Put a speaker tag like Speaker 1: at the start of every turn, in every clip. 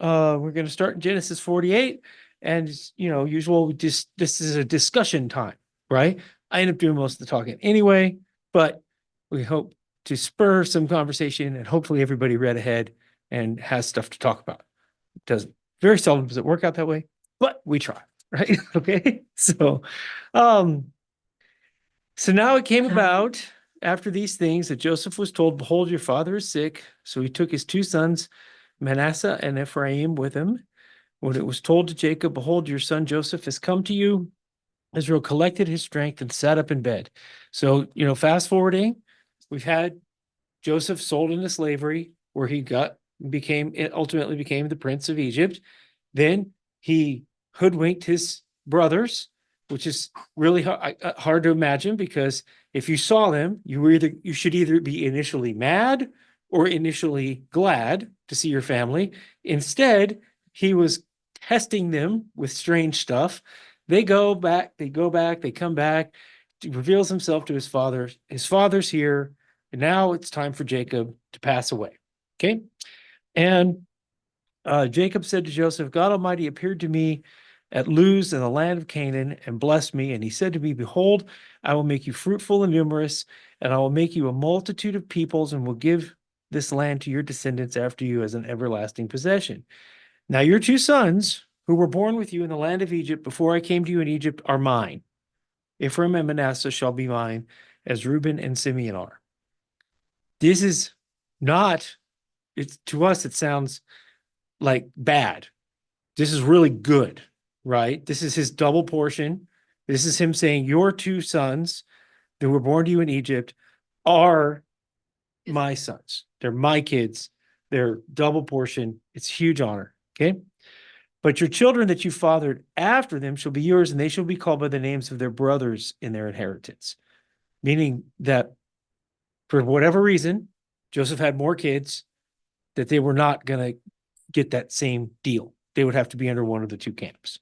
Speaker 1: We're going to start in Genesis 48. And, usual, this is a discussion time, right? I end up doing most of the talking anyway, but we hope to spur some conversation and hopefully everybody read ahead and has stuff to talk about. It doesn't, very seldom does it work out that way, but we try, right? Okay. Um, so now it came about after these things that Joseph was told, behold, your father is sick. So he took his two sons, Manasseh and Ephraim, with him. When it was told to Jacob, behold, your son Joseph has come to you, Israel collected his strength and sat up in bed. So, fast forwarding, we've had Joseph sold into slavery, where he ultimately became the prince of Egypt. Then he hoodwinked his brothers, which is really hard to imagine, because if you saw them, you should either be initially mad or initially glad to see your family. Instead, he was testing them with strange stuff. They come back, he reveals himself to his father. His father's here, and now it's time for Jacob to pass away. Okay. And Jacob said to Joseph, God Almighty appeared to me at Luz in the land of Canaan and blessed me. And he said to me, behold, I will make you fruitful and numerous, and I will make you a multitude of peoples, and will give this land to your descendants after you as an everlasting possession. Now your two sons, who were born with you in the land of Egypt before I came to you in Egypt, are mine. Ephraim and Manasseh shall be mine, as Reuben and Simeon are. This is not, to us, it sounds like bad. This is really good, right? This is his double portion. This is him saying, your two sons that were born to you in Egypt are my sons. They're my kids. They're double portion. It's huge honor. Okay. But your children that you fathered after them shall be yours, and they shall be called by the names of their brothers in their inheritance. Meaning that for whatever reason, Joseph had more kids, that they were not going to get that same deal. They would have to be under one of the two camps.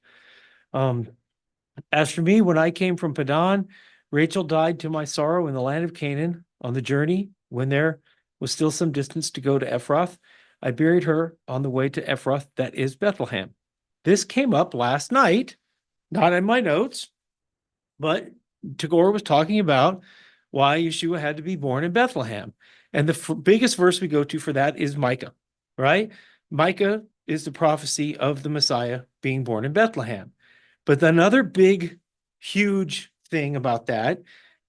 Speaker 1: As for me, when I came from Padan, Rachel died to my sorrow in the land of Canaan on the journey, when there was still some distance to go to Ephrath. I buried her on the way to Ephrath, that is Bethlehem. This came up last night, not in my notes, but Tagore was talking about why Yeshua had to be born in Bethlehem. And the biggest verse we go to for that is Micah, right? Micah is the prophecy of the Messiah being born in Bethlehem. But another big, huge thing about that,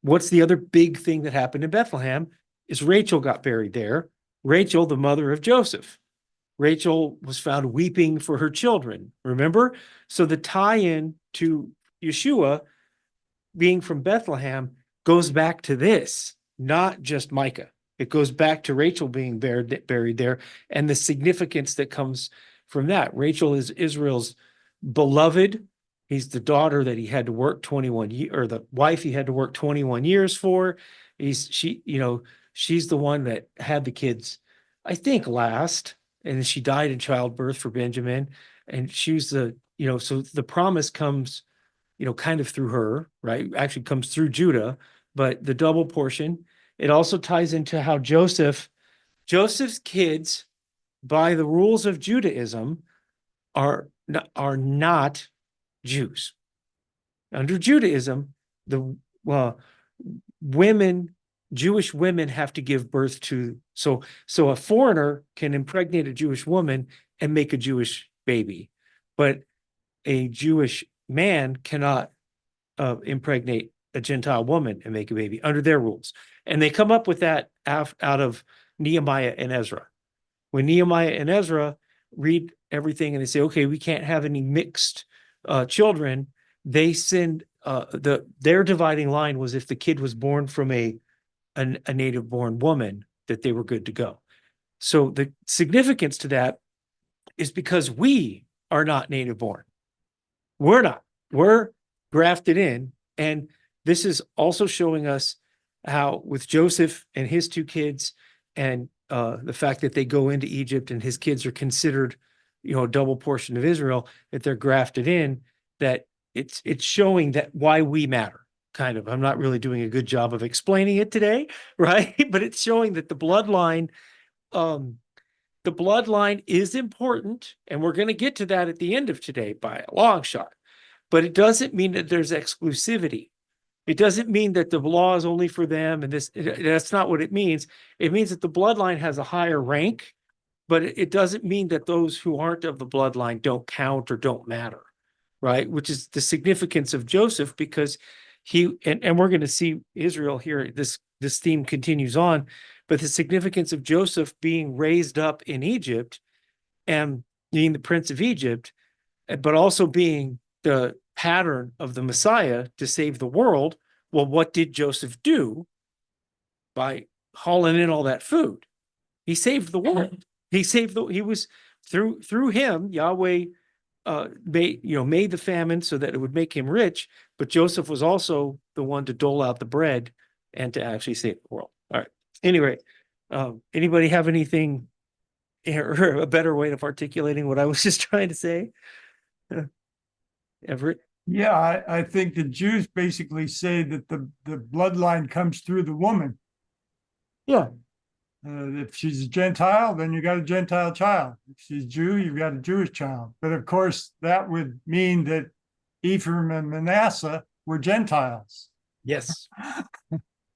Speaker 1: what's the other big thing that happened in Bethlehem, is Rachel got buried there. Rachel, the mother of Joseph. Rachel was found weeping for her children, remember? So the tie-in to Yeshua being from Bethlehem goes back to this, not just Micah. It goes back to Rachel being buried there, and the significance that comes from that. Rachel is Israel's beloved. He's the daughter that he had to work 21 years, or the wife he had to work 21 years for. She's the one that had the kids, I think, last, and she died in childbirth for Benjamin. And she was so the promise comes, kind of through her, right? Actually comes through Judah, but the double portion. It also ties into how Joseph's kids, by the rules of Judaism, are not Jews. Under Judaism, the Jewish women have to give birth to, so a foreigner can impregnate a Jewish woman and make a Jewish baby, but a Jewish man cannot impregnate a Gentile woman and make a baby under their rules. And they come up with that out of Nehemiah and Ezra. When Nehemiah and Ezra read everything and they say, okay, we can't have any mixed children, they send their dividing line was if the kid was born from a native born woman, that they were good to go. So the significance to that is because we are not native born. We're not. We're grafted in. And this is also showing us how with Joseph and his two kids, and the fact that they go into Egypt and his kids are considered, a double portion of Israel, that they're grafted in, that it's showing that why we matter. Kind of. I'm not really doing a good job of explaining it today, right? But it's showing that the bloodline the bloodline is important, and we're going to get to that at the end of today by a long shot. But it doesn't mean that there's exclusivity. It doesn't mean that the law is only for them, and that's not what it means. It means that the bloodline has a higher rank, but it doesn't mean that those who aren't of the bloodline don't count or don't matter, right? Which is the significance of Joseph, because and we're going to see Israel here. This theme continues on, but the significance of Joseph being raised up in Egypt and being the prince of Egypt, but also being the pattern of the Messiah to save the world. Well, what did Joseph do by hauling in all that food? He saved the world. He was through him, Yahweh made the famine so that it would make him rich, but Joseph was also the one to dole out the bread and to actually save the world. All right. Anyway, anybody have anything or a better way of articulating what I was just trying to say? Everett?
Speaker 2: Yeah, I think the Jews basically say that the bloodline comes through the woman.
Speaker 1: Yeah.
Speaker 2: If she's a Gentile, then you got a Gentile child. If she's Jew, you've got a Jewish child. But of course, that would mean that Ephraim and Manasseh were Gentiles.
Speaker 1: Yes.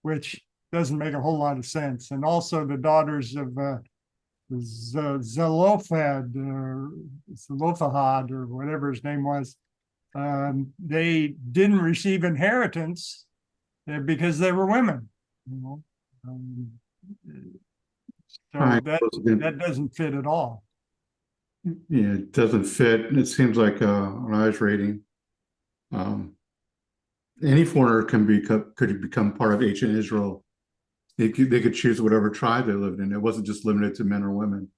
Speaker 2: Which doesn't make a whole lot of sense. And also the daughters of Zelophehad or whatever his name was, they didn't receive inheritance because they were women. So that doesn't fit at all.
Speaker 3: Yeah, it doesn't fit. It seems like when I was reading, any foreigner could become part of ancient Israel. They could choose whatever tribe they lived in. It wasn't just limited to men or women.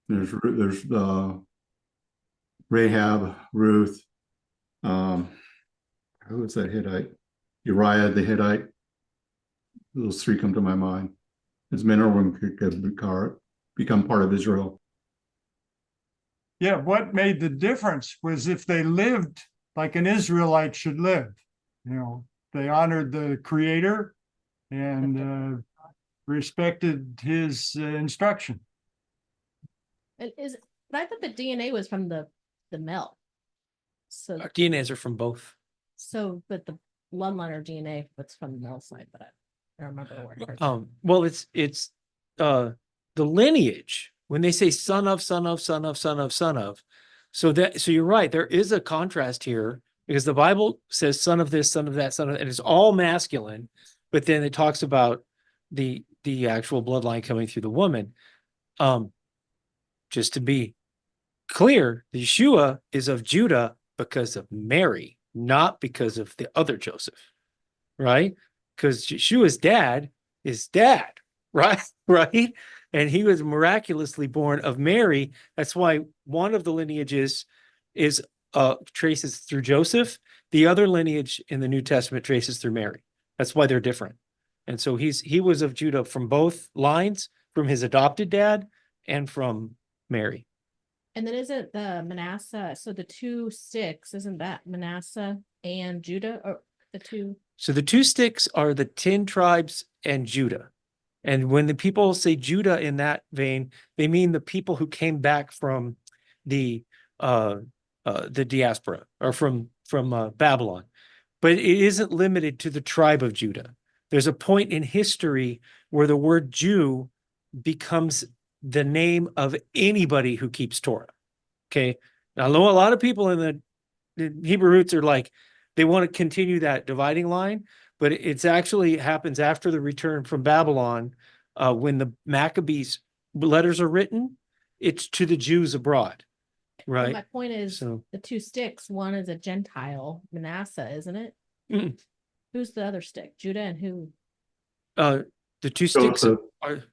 Speaker 3: There's Rahab, Ruth, who was that Hittite? Uriah the Hittite. Those three come to my mind. As men or women could become part of Israel.
Speaker 2: Yeah, what made the difference was if they lived like an Israelite should live. They honored the Creator and respected his instruction.
Speaker 4: But I thought the DNA was from the male. So
Speaker 1: Our DNAs are from both.
Speaker 4: but the bloodline or DNA was from the male side, but I don't remember the word.
Speaker 1: Well, it's the lineage when they say son of. So you're right. There is a contrast here because the Bible says son of this, son of that, son of, and it's all masculine, but then it talks about the actual bloodline coming through the woman. Just to be clear, Yeshua is of Judah because of Mary, not because of the other Joseph, right? Because Yeshua's dad is dad, right? Right? And he was miraculously born of Mary. That's why one of the lineages is traces through Joseph. The other lineage in the New Testament traces through Mary. That's why they're different. And so he was of Judah from both lines, from his adopted dad and from Mary.
Speaker 4: And then isn't the Manasseh, so the 2 sticks, isn't that Manasseh and Judah, or the two?
Speaker 1: So the 2 sticks are the 10 tribes and Judah. And when the people say Judah in that vein, they mean the people who came back from the diaspora or from Babylon. But it isn't limited to the tribe of Judah. There's a point in history where the word Jew becomes the name of anybody who keeps Torah. Okay. Now, I know a lot of people in the Hebrew roots are like, they want to continue that dividing line, but it's actually happens after the return from Babylon, when the Maccabees letters are written, it's to the Jews abroad. Right.
Speaker 4: And my point is the 2 sticks, one is a Gentile, Manasseh, isn't it?
Speaker 1: Mm.
Speaker 4: Who's the other stick? Judah and who?
Speaker 1: The 2 sticks are,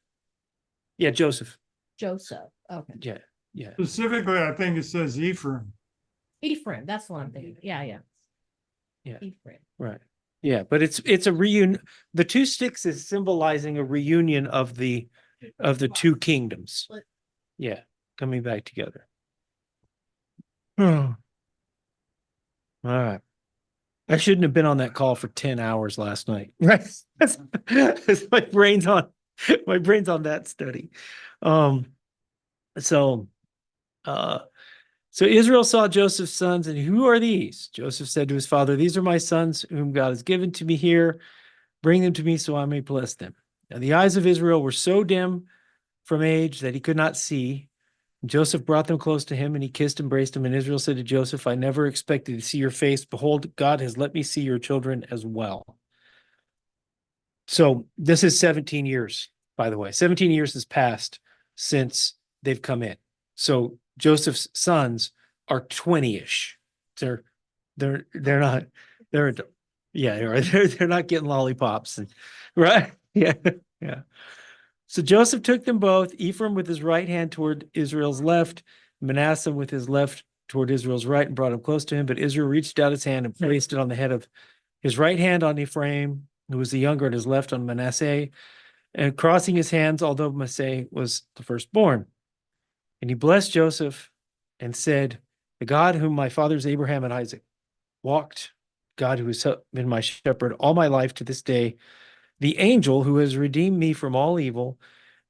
Speaker 1: yeah, Joseph.
Speaker 4: Joseph. Okay.
Speaker 1: Yeah. Yeah.
Speaker 2: Specifically, I think it says Ephraim.
Speaker 4: Ephraim. That's the one I'm thinking. Yeah.
Speaker 1: Yeah.
Speaker 4: Ephraim.
Speaker 1: Right. Yeah. But it's a reunion. The 2 sticks is symbolizing a reunion of the 2 kingdoms. Yeah. Coming back together. All right. I shouldn't have been on that call for 10 hours last night. Right. My brain's on that study. So, uh, so Israel saw Joseph's sons, and who are these? Joseph said to his father, these are my sons whom God has given to me here. Bring them to me so I may bless them. Now the eyes of Israel were so dim from age that he could not see. Joseph brought them close to him, and he kissed and embraced him. And Israel said to Joseph, I never expected to see your face. Behold, God has let me see your children as well. So this is 17 years, by the way. 17 years has passed since they've come in. So Joseph's sons are 20-ish. They're not they're yeah, they're not getting lollipops and right. Yeah. Yeah. So Joseph took them both, Ephraim with his right hand toward Israel's left, Manasseh with his left toward Israel's right, and brought him close to him. But Israel reached out his hand and placed it on the head of his right hand on Ephraim, who was the younger, and his left on Manasseh, and crossing his hands, although Manasseh was the firstborn. And he blessed Joseph and said, the God whom my fathers Abraham and Isaac walked, God who has been my shepherd all my life to this day, the angel who has redeemed me from all evil,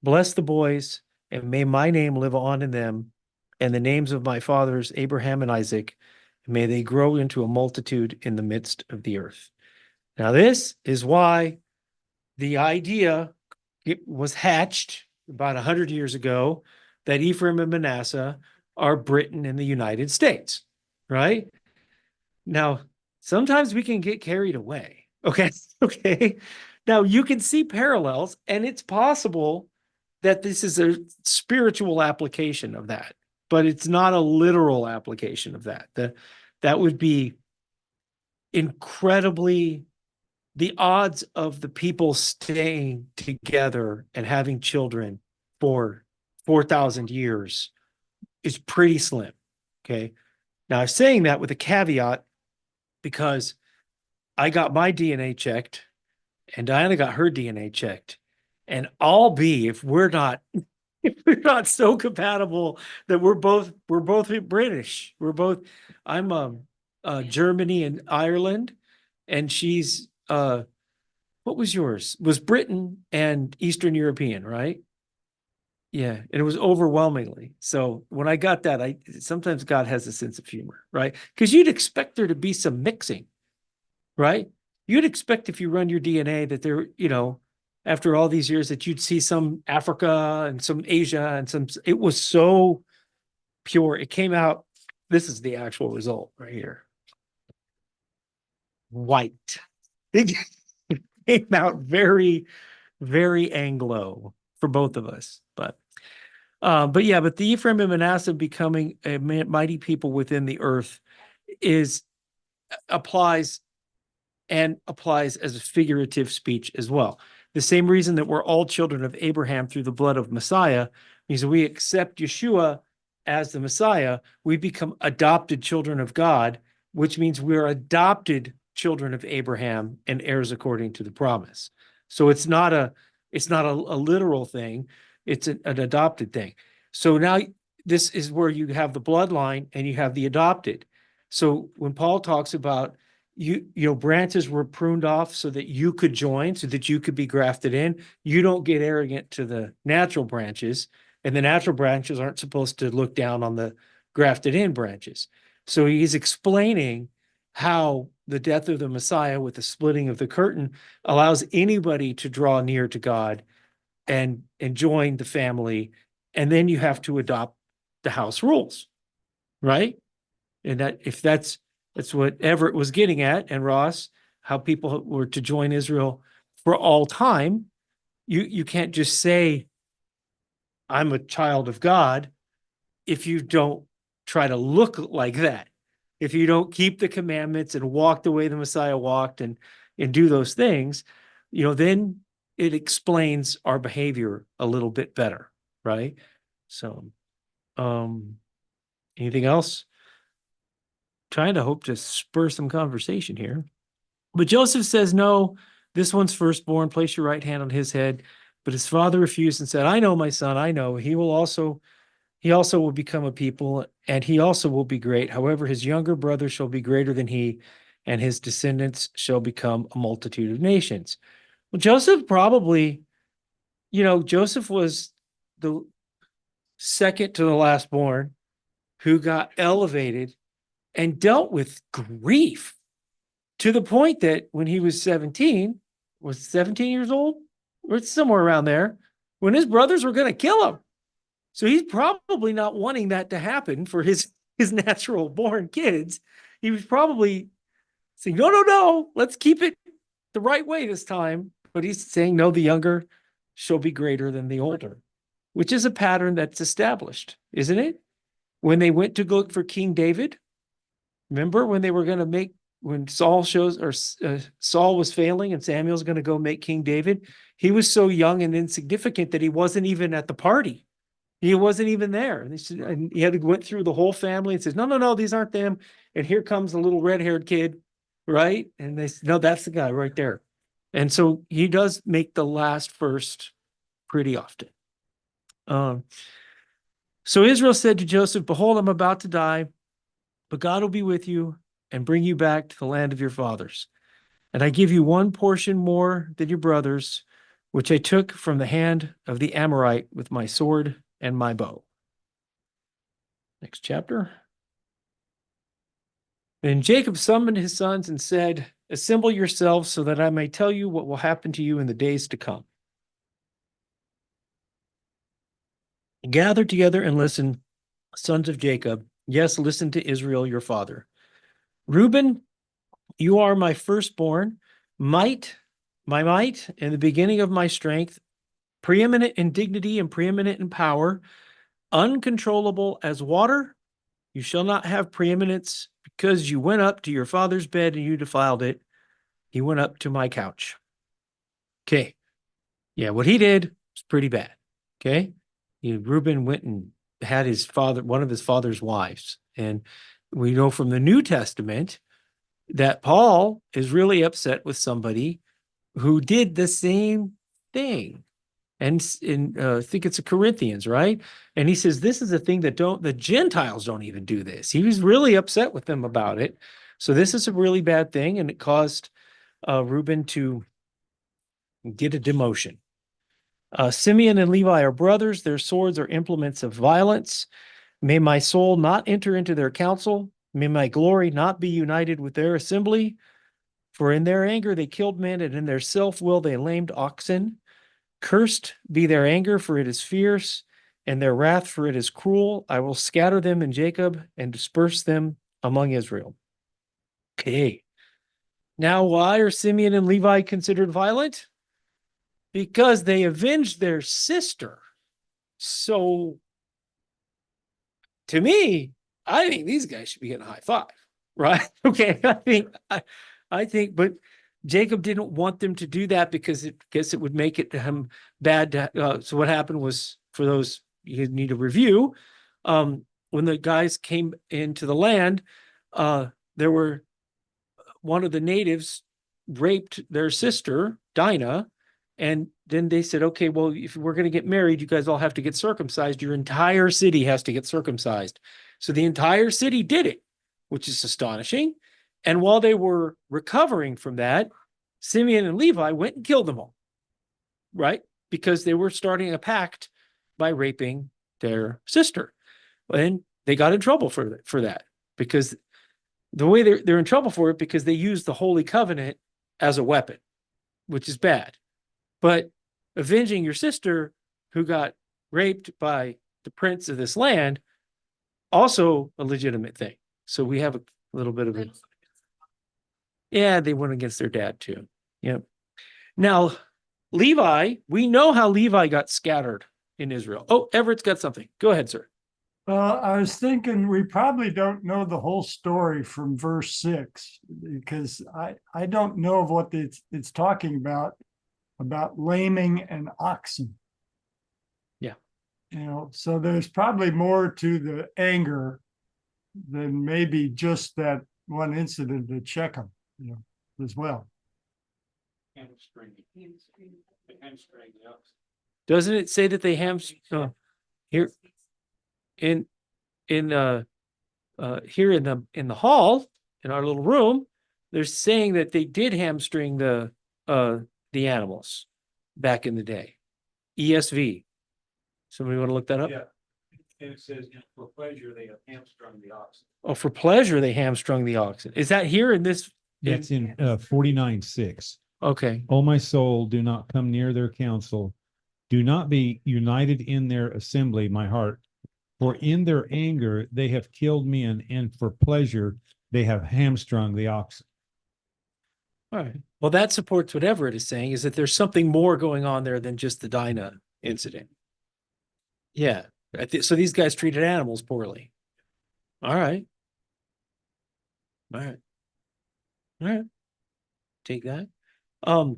Speaker 1: bless the boys, and may my name live on in them, and the names of my fathers Abraham and Isaac, and may they grow into a multitude in the midst of the earth. Now this is why the idea was hatched about 100 years ago that Ephraim and Manasseh are Britain and the United States, right? Now, sometimes we can get carried away. Okay. Okay. Now you can see parallels, and it's possible that this is a spiritual application of that, but it's not a literal application of that. That would be incredibly, the odds of the people staying together and having children for 4,000 years is pretty slim. Okay. Now I'm saying that with a caveat because I got my DNA checked and Diana got her DNA checked. And I'll be, if we're not so compatible that we're both British. I'm Germany and Ireland, and she's what was yours? Was Britain and Eastern European, right? Yeah, and it was overwhelmingly. So when I got that, sometimes God has a sense of humor, right? Because you'd expect there to be some mixing, right? You'd expect if you run your DNA that there, after all these years, that you'd see some Africa and some Asia and some, it was so pure. It came out, this is the actual result right here. White. It came out very, very Anglo for both of us. But the Ephraim and Manasseh becoming a mighty people within the earth applies as a figurative speech as well. The same reason that we're all children of Abraham through the blood of Messiah means we accept Yeshua as the Messiah, we become adopted children of God, which means we're adopted children of Abraham and heirs according to the promise. So it's not a literal thing, it's an adopted thing. So now this is where you have the bloodline and you have the adopted. So when Paul talks about branches were pruned off so that you could join, so that you could be grafted in, you don't get arrogant to the natural branches, and the natural branches aren't supposed to look down on the grafted in branches. So he's explaining how the death of the Messiah with the splitting of the curtain allows anybody to draw near to God and join the family. And then you have to adopt the house rules, right? And that's what Everett was getting at, and Ross, how people were to join Israel for all time. You can't just say, I'm a child of God, if you don't try to look like that. If you don't keep the commandments and walk the way the Messiah walked and do those things, then it explains our behavior a little bit better, right? So, anything else? Trying to hope to spur some conversation here. But Joseph says, no, this one's firstborn, place your right hand on his head. But his father refused and said, I know, my son, I know. He also will become a people, and he also will be great. However, his younger brother shall be greater than he, and his descendants shall become a multitude of nations. Well, Joseph probably, Joseph was second to the last born, who got elevated and dealt with grief to the point that when he was 17, was 17 years old or somewhere around there, when his brothers were going to kill him. So he's probably not wanting that to happen for his natural born kids. He was probably saying, no, let's keep it the right way this time. But he's saying, no, the younger shall be greater than the older, which is a pattern that's established, isn't it? When they went to look for King David, remember when they were going to make, when Saul was failing and Samuel's going to go make King David, he was so young and insignificant that he wasn't even at the party. He wasn't even there. And he had to went through the whole family and says, no, these aren't them. And here comes the little red-haired kid, right? And they said, no, that's the guy right there. And so he does make the last first pretty often. So Israel said to Joseph, behold, I'm about to die, but God will be with you and bring you back to the land of your fathers. And I give you one portion more than your brothers, which I took from the hand of the Amorite with my sword and my bow. Next chapter. Then Jacob summoned his sons and said, assemble yourselves so that I may tell you what will happen to you in the days to come. Gather together and listen, sons of Jacob. Yes, listen to Israel, your father. Reuben, you are my firstborn, my might, and the beginning of my strength, preeminent in dignity and preeminent in power, uncontrollable as water. You shall not have preeminence because you went up to your father's bed and you defiled it. He went up to my couch. Okay. Yeah, what he did was pretty bad. Okay. Reuben went and had one of his father's wives. And we know from the New Testament that Paul is really upset with somebody who did the same thing. And I think it's a Corinthians, right? And he says, this is a thing that the Gentiles don't even do this. He was really upset with them about it. So this is a really bad thing. And it caused Reuben to get a demotion. Simeon and Levi are brothers. Their swords are implements of violence. May my soul not enter into their counsel. May my glory not be united with their assembly. For in their anger they killed men, and in their self-will they lamed oxen. Cursed be their anger, for it is fierce, and their wrath, for it is cruel. I will scatter them in Jacob and disperse them among Israel. Okay. Now, why are Simeon and Levi considered violent? Because they avenged their sister. So, to me, I think these guys should be getting a high five, right? Okay, I think, but Jacob didn't want them to do that because it would make it bad. So what happened was, for those you need to review, when the guys came into the land, there were one of the natives raped their sister, Dinah, and then they said, okay, well, if we're going to get married, you guys all have to get circumcised. Your entire city has to get circumcised. So the entire city did it, which is astonishing. And while they were recovering from that, Simeon and Levi went and killed them all, right? Because they were starting a pact by raping their sister. And they got in trouble for that, because the way they're in trouble for it, because they used the Holy Covenant as a weapon, which is bad. But avenging your sister who got raped by the prince of this land, also a legitimate thing. So we have a little bit of it. Yeah, they went against their dad too. Yeah. Now, Levi, we know how Levi got scattered in Israel. Oh, Everett's got something. Go ahead, sir.
Speaker 2: Well, I was thinking we probably don't know the whole story from verse 6, because I don't know of what it's talking about laming an oxen.
Speaker 1: Yeah.
Speaker 2: So there's probably more to the anger than maybe just that one incident at Shechem, as well.
Speaker 1: Doesn't it say that they here in here in the hall, in our little room, they're saying that they did hamstring the animals back in the day. ESV. Somebody want to look that up?
Speaker 5: Yeah.
Speaker 1: And it says, for pleasure, they have hamstrung the oxen. Oh, for pleasure, they hamstrung the oxen. Is that here in this?
Speaker 5: That's in 49:6.
Speaker 1: Okay.
Speaker 5: O my soul, do not come near their counsel. Do not be united in their assembly, my heart. For in their anger they have killed me, and for pleasure they have hamstrung the oxen.
Speaker 1: All right. Well, that supports what Everett is saying, is that there's something more going on there than just the Dinah incident. Yeah. So these guys treated animals poorly. All right. All right. All right. Take that. But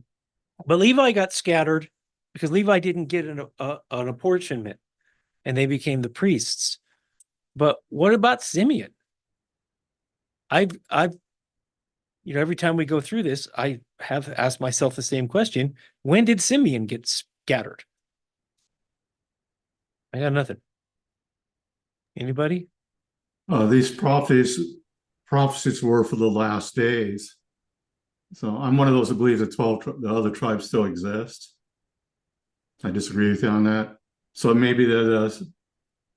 Speaker 1: Levi got scattered because Levi didn't get an apportionment, and they became the priests. But what about Simeon? I've every time we go through this, I have asked myself the same question. When did Simeon get scattered? I got nothing. Anybody?
Speaker 3: These prophecies were for the last days. So I'm one of those that believes that the other tribes still exist. I disagree with you on that. So it may be that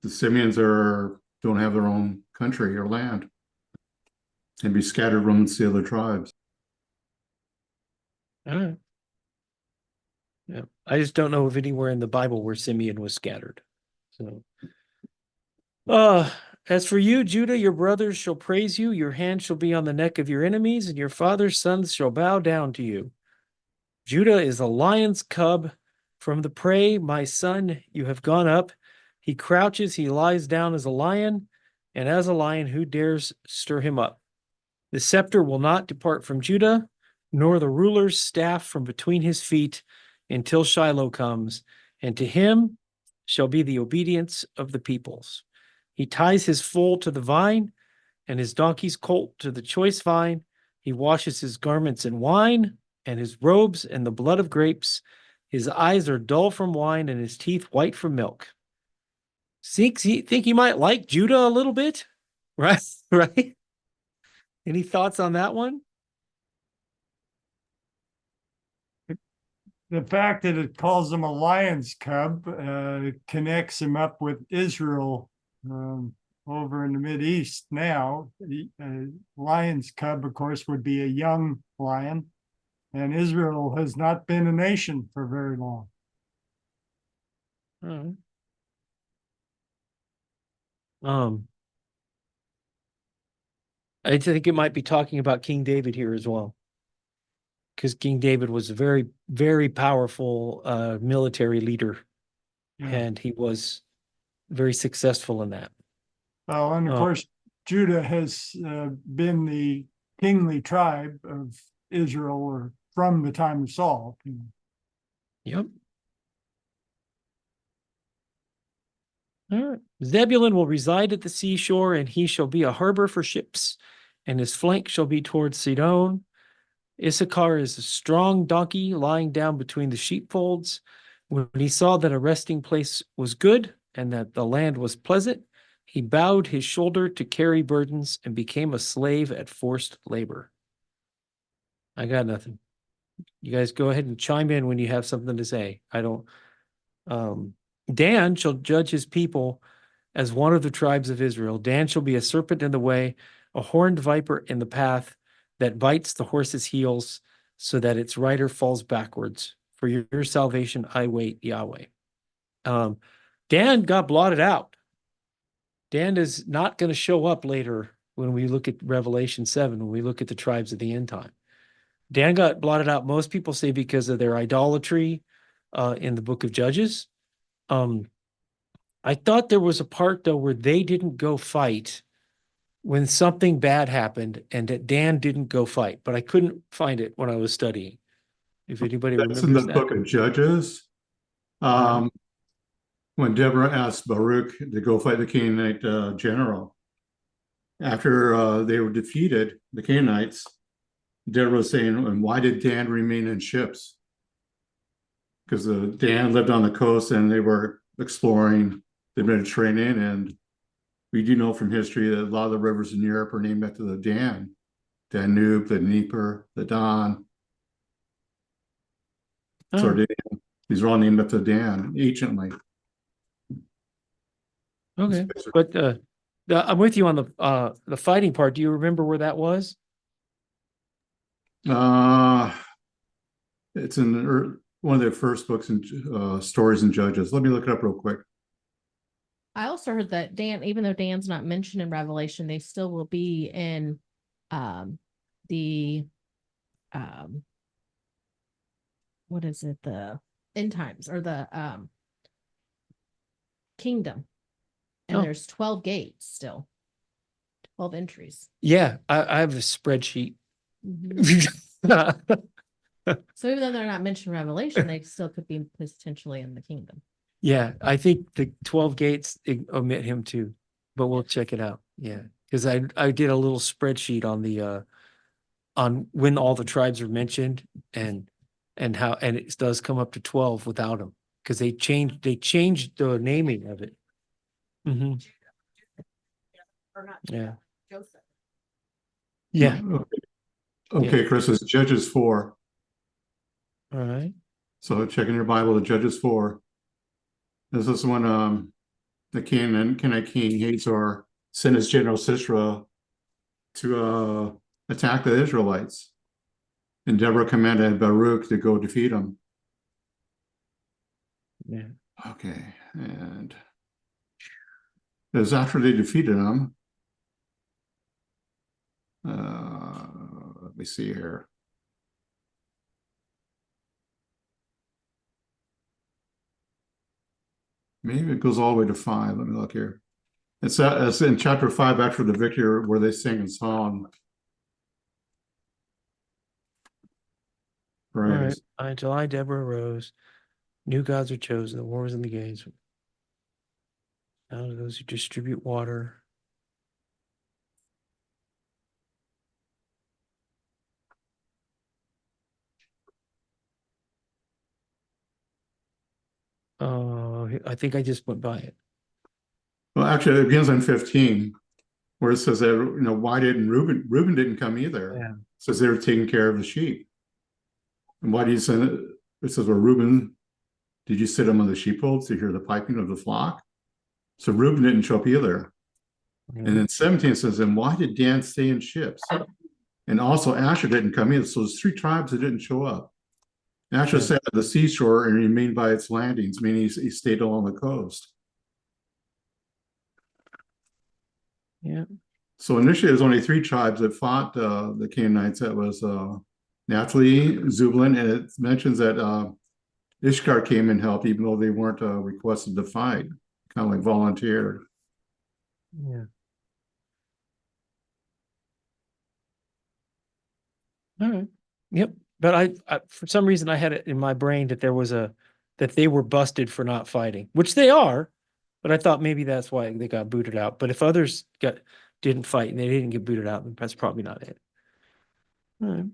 Speaker 3: the Simeons don't have their own country or land and be scattered amongst the other tribes.
Speaker 1: All right. Yeah. I just don't know of anywhere in the Bible where Simeon was scattered. So, as for you, Judah, your brothers shall praise you. Your hand shall be on the neck of your enemies, and your father's sons shall bow down to you. Judah is a lion's cub from the prey. My son, you have gone up. He crouches, he lies down as a lion, and as a lion, who dares stir him up? The scepter will not depart from Judah, nor the ruler's staff from between his feet, until Shiloh comes, and to him shall be the obedience of the peoples. He ties his foal to the vine, and his donkey's colt to the choice vine. He washes his garments in wine, and his robes in the blood of grapes. His eyes are dull from wine, and his teeth white from milk. Think he might like Judah a little bit? Right? Right? Any thoughts on that one?
Speaker 2: The fact that it calls him a lion's cub connects him up with Israel over in the Mideast now. Lion's cub, of course, would be a young lion, and Israel has not been a nation for very long.
Speaker 1: I think it might be talking about King David here as well, because King David was a very, very powerful military leader, and he was very successful in that.
Speaker 2: Well, and of course, Judah has been the kingly tribe of Israel, or from the time of Saul.
Speaker 1: Yep. All right. Zebulun will reside at the seashore, and he shall be a harbor for ships, and his flank shall be towards Sidon. Issachar is a strong donkey lying down between the sheepfolds. When he saw that a resting place was good and that the land was pleasant, he bowed his shoulder to carry burdens and became a slave at forced labor. I got nothing. You guys go ahead and chime in when you have something to say. I don't. Dan shall judge his people as one of the tribes of Israel. Dan shall be a serpent in the way, a horned viper in the path that bites the horse's heels so that its rider falls backwards. For your salvation, I wait, Yahweh. Dan got blotted out. Dan is not going to show up later when we look at Revelation 7, when we look at the tribes of the end time. Dan got blotted out, most people say, because of their idolatry in the book of Judges. I thought there was a part, though, where they didn't go fight when something bad happened, and that Dan didn't go fight, but I couldn't find it when I was studying. If anybody
Speaker 3: That's
Speaker 1: remembers
Speaker 3: in the
Speaker 1: that.
Speaker 3: book of Judges. When Deborah asked Baruch to go fight the Canaanite general, after they were defeated, the Canaanites, Deborah was saying, and why did Dan remain in ships? Because Dan lived on the coast and they were exploring the Mediterranean, and we do know from history that a lot of the rivers in Europe are named after the Danube, the Dnieper, the Don. So these are all named after Dan anciently.
Speaker 1: Okay, but I'm with you on the fighting part. Do you remember where that was?
Speaker 3: It's in one of their first books and stories and Judges. Let me look it up real quick.
Speaker 4: I also heard that Dan, even though Dan's not mentioned in Revelation, they still will be in the what is it, the end times or the kingdom. And
Speaker 1: Oh.
Speaker 4: there's 12 gates still. 12 entries.
Speaker 1: Yeah, I have a spreadsheet.
Speaker 4: So even though they're not mentioned in Revelation, they still could be potentially in the kingdom.
Speaker 1: Yeah, I think the 12 gates omit him too, but we'll check it out. Yeah, because I did a little spreadsheet on the on when all the tribes are mentioned and how it does come up to 12 without them because they changed the naming of it. Mm-hmm. Yeah.
Speaker 4: Joseph.
Speaker 1: Yeah.
Speaker 3: Okay, Chris, it's Judges 4.
Speaker 1: All right.
Speaker 3: So check in your Bible, the Judges 4. This is when the Canaanite king Hazor sent his general Sisera to attack the Israelites. And Deborah commanded Baruch to go defeat him.
Speaker 1: Yeah.
Speaker 3: Okay, and it was after they defeated him. Let me see here. Maybe it goes all the way to 5. Let me look here. It's in chapter 5 after the victory where they sing a song. Right.
Speaker 1: All right. Until I, Deborah, arose. New gods are chosen. The war was in the gates. Now to those who distribute water. I think I just went by it.
Speaker 3: Well, actually, it begins on 15, where it says that, why didn't Reuben didn't come either?
Speaker 1: Yeah.
Speaker 3: It says they were taking care of the sheep. And why do you send it? It says, well, Reuben, did you sit among the sheepfolds to hear the piping of the flock? So Reuben didn't show up either.
Speaker 1: Mm-hmm.
Speaker 3: And then 17 says, and why did Dan stay in ships? And also Asher didn't come either. So there's 3 tribes that didn't show up. Asher sat at the seashore and remained by its landings, meaning he stayed along the coast.
Speaker 1: Yeah.
Speaker 3: So initially, there's only 3 tribes that fought the Canaanites. That was Naphtali, Zebulun, and it mentions that Ishkar came and helped, even though they weren't requested to fight, kind of like volunteered.
Speaker 1: Yeah. All right. Yep. But I for some reason I had it in my brain that that they were busted for not fighting, which they are, but I thought maybe that's why they got booted out. But if others didn't fight and they didn't get booted out, then that's probably not it. All right.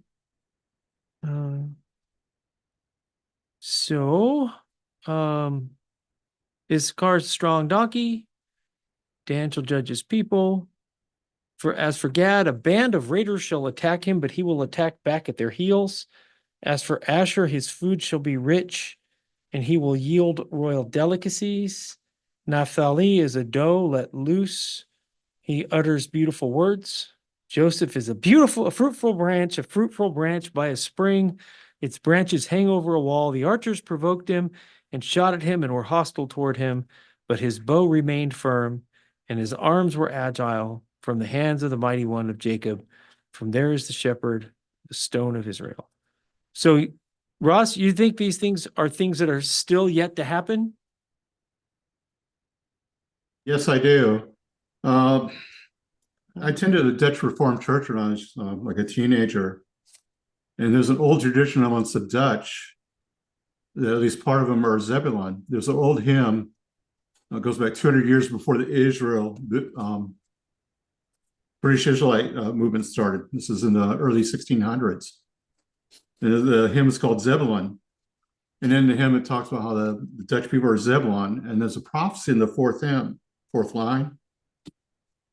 Speaker 1: So, Issachar's strong donkey. Dan shall judge his people. As for Gad, a band of raiders shall attack him, but he will attack back at their heels. As for Asher, his food shall be rich, and he will yield royal delicacies. Naphtali is a doe let loose. He utters beautiful words. Joseph is a fruitful branch by a spring. Its branches hang over a wall. The archers provoked him and shot at him and were hostile toward him, but his bow remained firm, and his arms were agile from the hands of the mighty one of Jacob. From there is the shepherd, the stone of Israel. So, Ross, you think these things are things that are still yet to happen?
Speaker 3: Yes, I do. I attended a Dutch Reformed church when I was like a teenager. And there's an old tradition amongst the Dutch, that at least part of them are Zebulun. There's an old hymn that goes back 200 years before the British Israelite movement started. This is in the early 1600s. And the hymn is called Zebulun. And in the hymn, it talks about how the Dutch people are Zebulun. And there's a prophecy in the fourth line.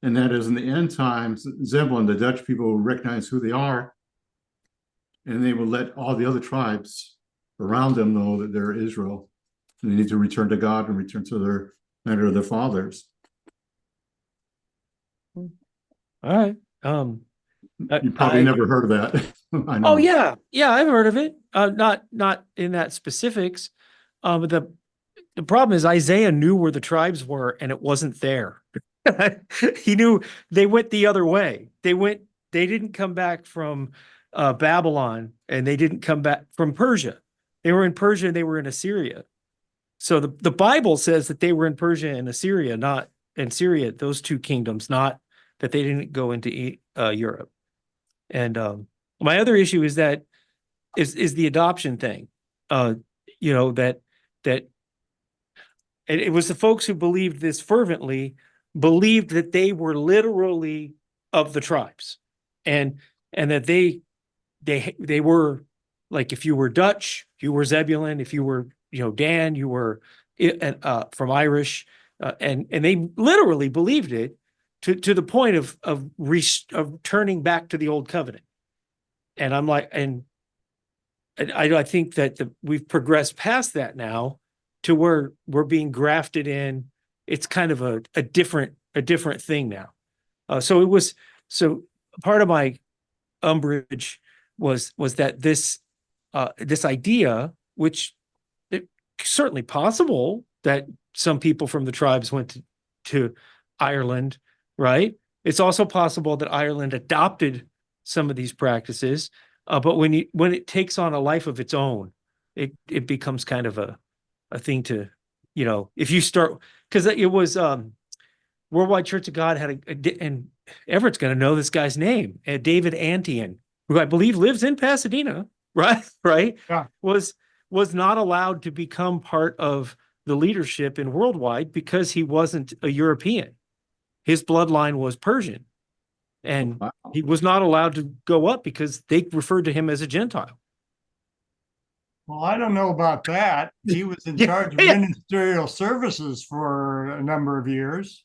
Speaker 3: And that is in the end times, Zebulun, the Dutch people will recognize who they are. And they will let all the other tribes around them know that they're Israel. And they need to return to God and return to their land of their fathers.
Speaker 1: All right.
Speaker 3: You probably
Speaker 1: I-
Speaker 3: never heard of that. I know.
Speaker 1: Oh yeah, yeah, I've heard of it. Not in that specifics. But the problem is Isaiah knew where the tribes were, and it wasn't there. He knew they went the other way. They didn't come back from Babylon, and they didn't come back from Persia. They were in Persia, and they were in Assyria. So the Bible says that they were in Persia and Assyria, not in Syria, those two kingdoms, not that they didn't go into Europe. And my other issue is that is the adoption thing. You know, that it was the folks who believed this fervently believed that they were literally of the tribes, and that they were, like, if you were Dutch, you were Zebulun. If you were, Dan, you were from Irish, and they literally believed it to the point of turning back to the old covenant. And I'm like, and I think that we've progressed past that now to where we're being grafted in. It's kind of a different thing now. So part of my umbrage was that this idea, which it's certainly possible that some people from the tribes went to Ireland, right? It's also possible that Ireland adopted some of these practices, but when it takes on a life of its own, it becomes kind of a thing to, if you start, because it was Worldwide Church of God had and Everett's going to know this guy's name, David Antian, who I believe lives in Pasadena, right?
Speaker 2: Yeah.
Speaker 1: Was not allowed to become part of the leadership in Worldwide because he wasn't a European. His bloodline was Persian. And
Speaker 3: Wow.
Speaker 1: he was not allowed to go up because they referred to him as a Gentile.
Speaker 2: Well, I don't know about that. He was in
Speaker 1: Yeah,
Speaker 2: charge of
Speaker 1: yeah.
Speaker 2: ministerial services for a number of years.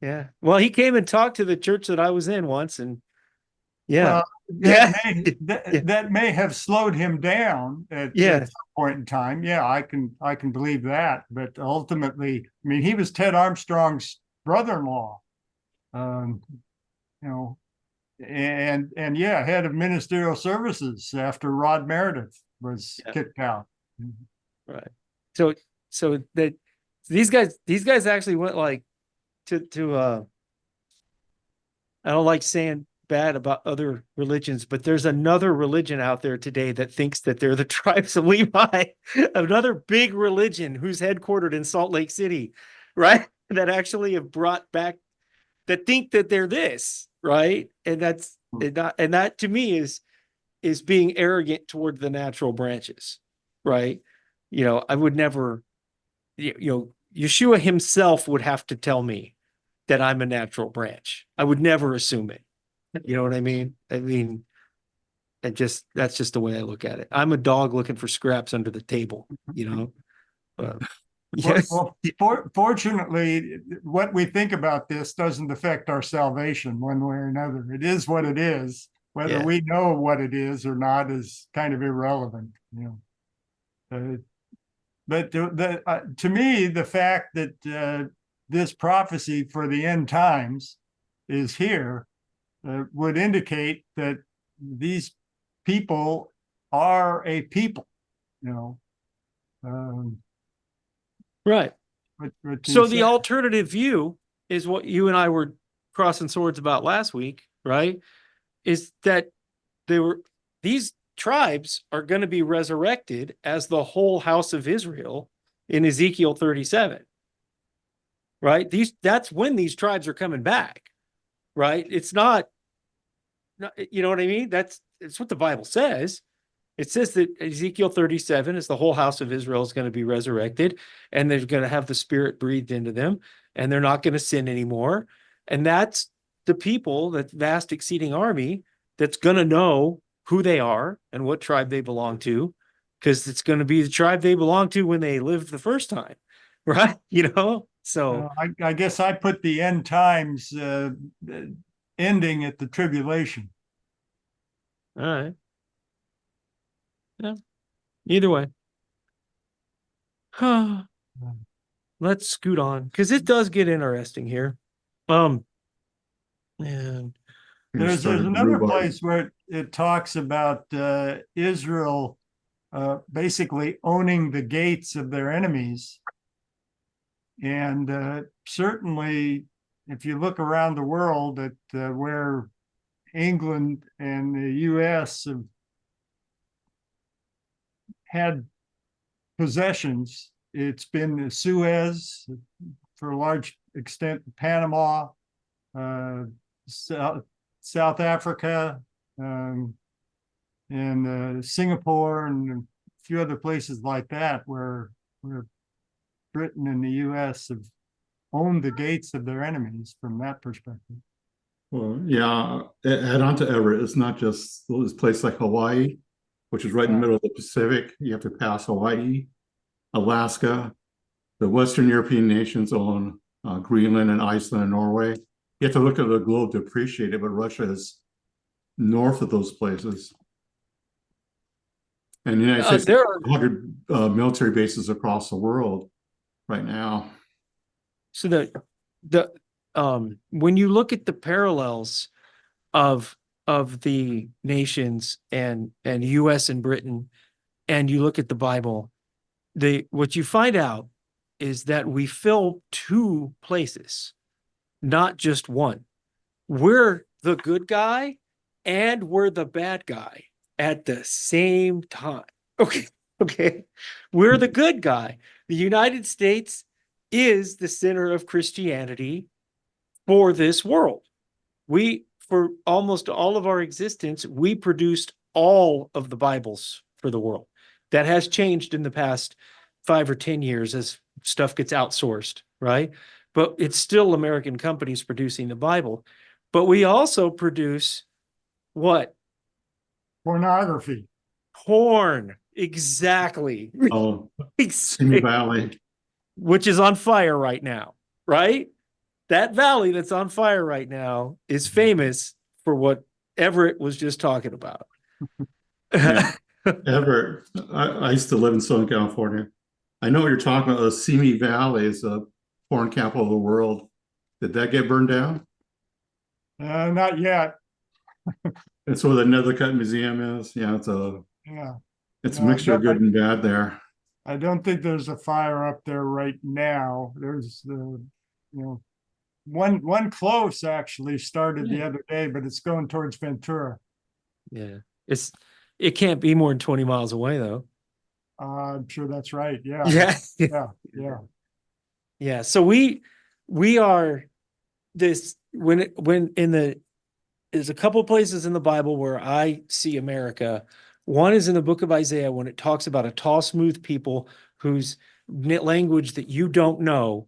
Speaker 1: Yeah. Well, he came and talked to the church that I was in once, and yeah.
Speaker 2: Well,
Speaker 1: Yeah.
Speaker 2: that may have slowed him down at some point in time. Yeah, I can believe that. But ultimately, I mean, he was Ted Armstrong's brother-in-law. And yeah, head of ministerial services after Rod Meredith was kicked out.
Speaker 1: Right. So that these guys actually went like to I don't like saying bad about other religions, but there's another religion out there today that thinks that they're the tribes of Levi, another big religion who's headquartered in Salt Lake City, right? That actually have brought back, that think that they're this, right? And that to me is being arrogant toward the natural branches, right? I would never, Yeshua himself would have to tell me that I'm a natural branch. I would never assume it. You know what I mean? That's just the way I look at it. I'm a dog looking for scraps under the table, yes.
Speaker 2: Well, fortunately, what we think about this doesn't affect our salvation one way or another. It is what it is. Whether we know what it is or not is kind of irrelevant. But to me, the fact that this prophecy for the end times is here would indicate that these people are a people,
Speaker 1: Right.
Speaker 2: what
Speaker 1: So
Speaker 2: you
Speaker 1: the
Speaker 2: said.
Speaker 1: alternative view is what you and I were crossing swords about last week, right? Is that these tribes are going to be resurrected as the whole house of Israel in Ezekiel 37. Right? That's when these tribes are coming back. Right? It's not, you know what I mean? It's what the Bible says. It says that Ezekiel 37 is the whole house of Israel is going to be resurrected, and they're going to have the Spirit breathed into them, and they're not going to sin anymore. And that's the people, that vast exceeding army, that's going to know who they are and what tribe they belong to, because it's going to be the tribe they belong to when they lived the first time, right? So
Speaker 2: I guess I put the end times ending at the tribulation.
Speaker 1: all right. Yeah. Either way. Let's scoot on because it does get interesting here. And
Speaker 2: There's
Speaker 3: started
Speaker 2: another
Speaker 3: rhubarb.
Speaker 2: place where it talks about Israel basically owning the gates of their enemies. And certainly, if you look around the world at where England and the US have had possessions, it's been Suez, for a large extent, Panama, South Africa, and Singapore, and a few other places like that, where Britain and the US have owned the gates of their enemies from that perspective.
Speaker 3: Well, yeah, add on to Everett, it's not just this place like Hawaii, which is right in the middle of the Pacific. You have to pass Hawaii, Alaska, the Western European nations own Greenland and Iceland and Norway. You have to look at the globe to appreciate it, but Russia is north of those places. And the United States
Speaker 1: there
Speaker 3: has
Speaker 1: are
Speaker 3: 100 military bases across the world right now.
Speaker 1: so the when you look at the parallels of the nations and US and Britain, and you look at the Bible, what you find out is that we fill two places, not just one. We're the good guy and we're the bad guy at the same time. Okay. We're the good guy. The United States is the center of Christianity for this world. For almost all of our existence, we produced all of the Bibles for the world. That has changed in the past 5 or 10 years as stuff gets outsourced, right? But it's still American companies producing the Bible. But we also produce what?
Speaker 2: Pornography.
Speaker 1: Porn. Exactly.
Speaker 3: Oh, Simi Valley.
Speaker 1: Which is on fire right now, right? That valley that's on fire right now is famous for what Everett was just talking about.
Speaker 3: Yeah. Everett, I used to live in Southern California. I know what you're talking about. The Simi Valley is a porn capital of the world. Did that get burned down?
Speaker 2: Not yet.
Speaker 3: That's where the Nethercutt Museum is. Yeah, it's a
Speaker 2: Yeah.
Speaker 3: mixture of good and bad there.
Speaker 2: I don't think there's a fire up there right now. There's one close actually started the other day, but it's going towards Ventura.
Speaker 1: Yeah. It can't be more than 20 miles away though.
Speaker 2: I'm sure that's right. Yeah.
Speaker 1: Yeah.
Speaker 2: Yeah.
Speaker 1: Yeah. So we are this there's a couple of places in the Bible where I see America. One is in the book of Isaiah when it talks about a tall, smooth people whose language that you don't know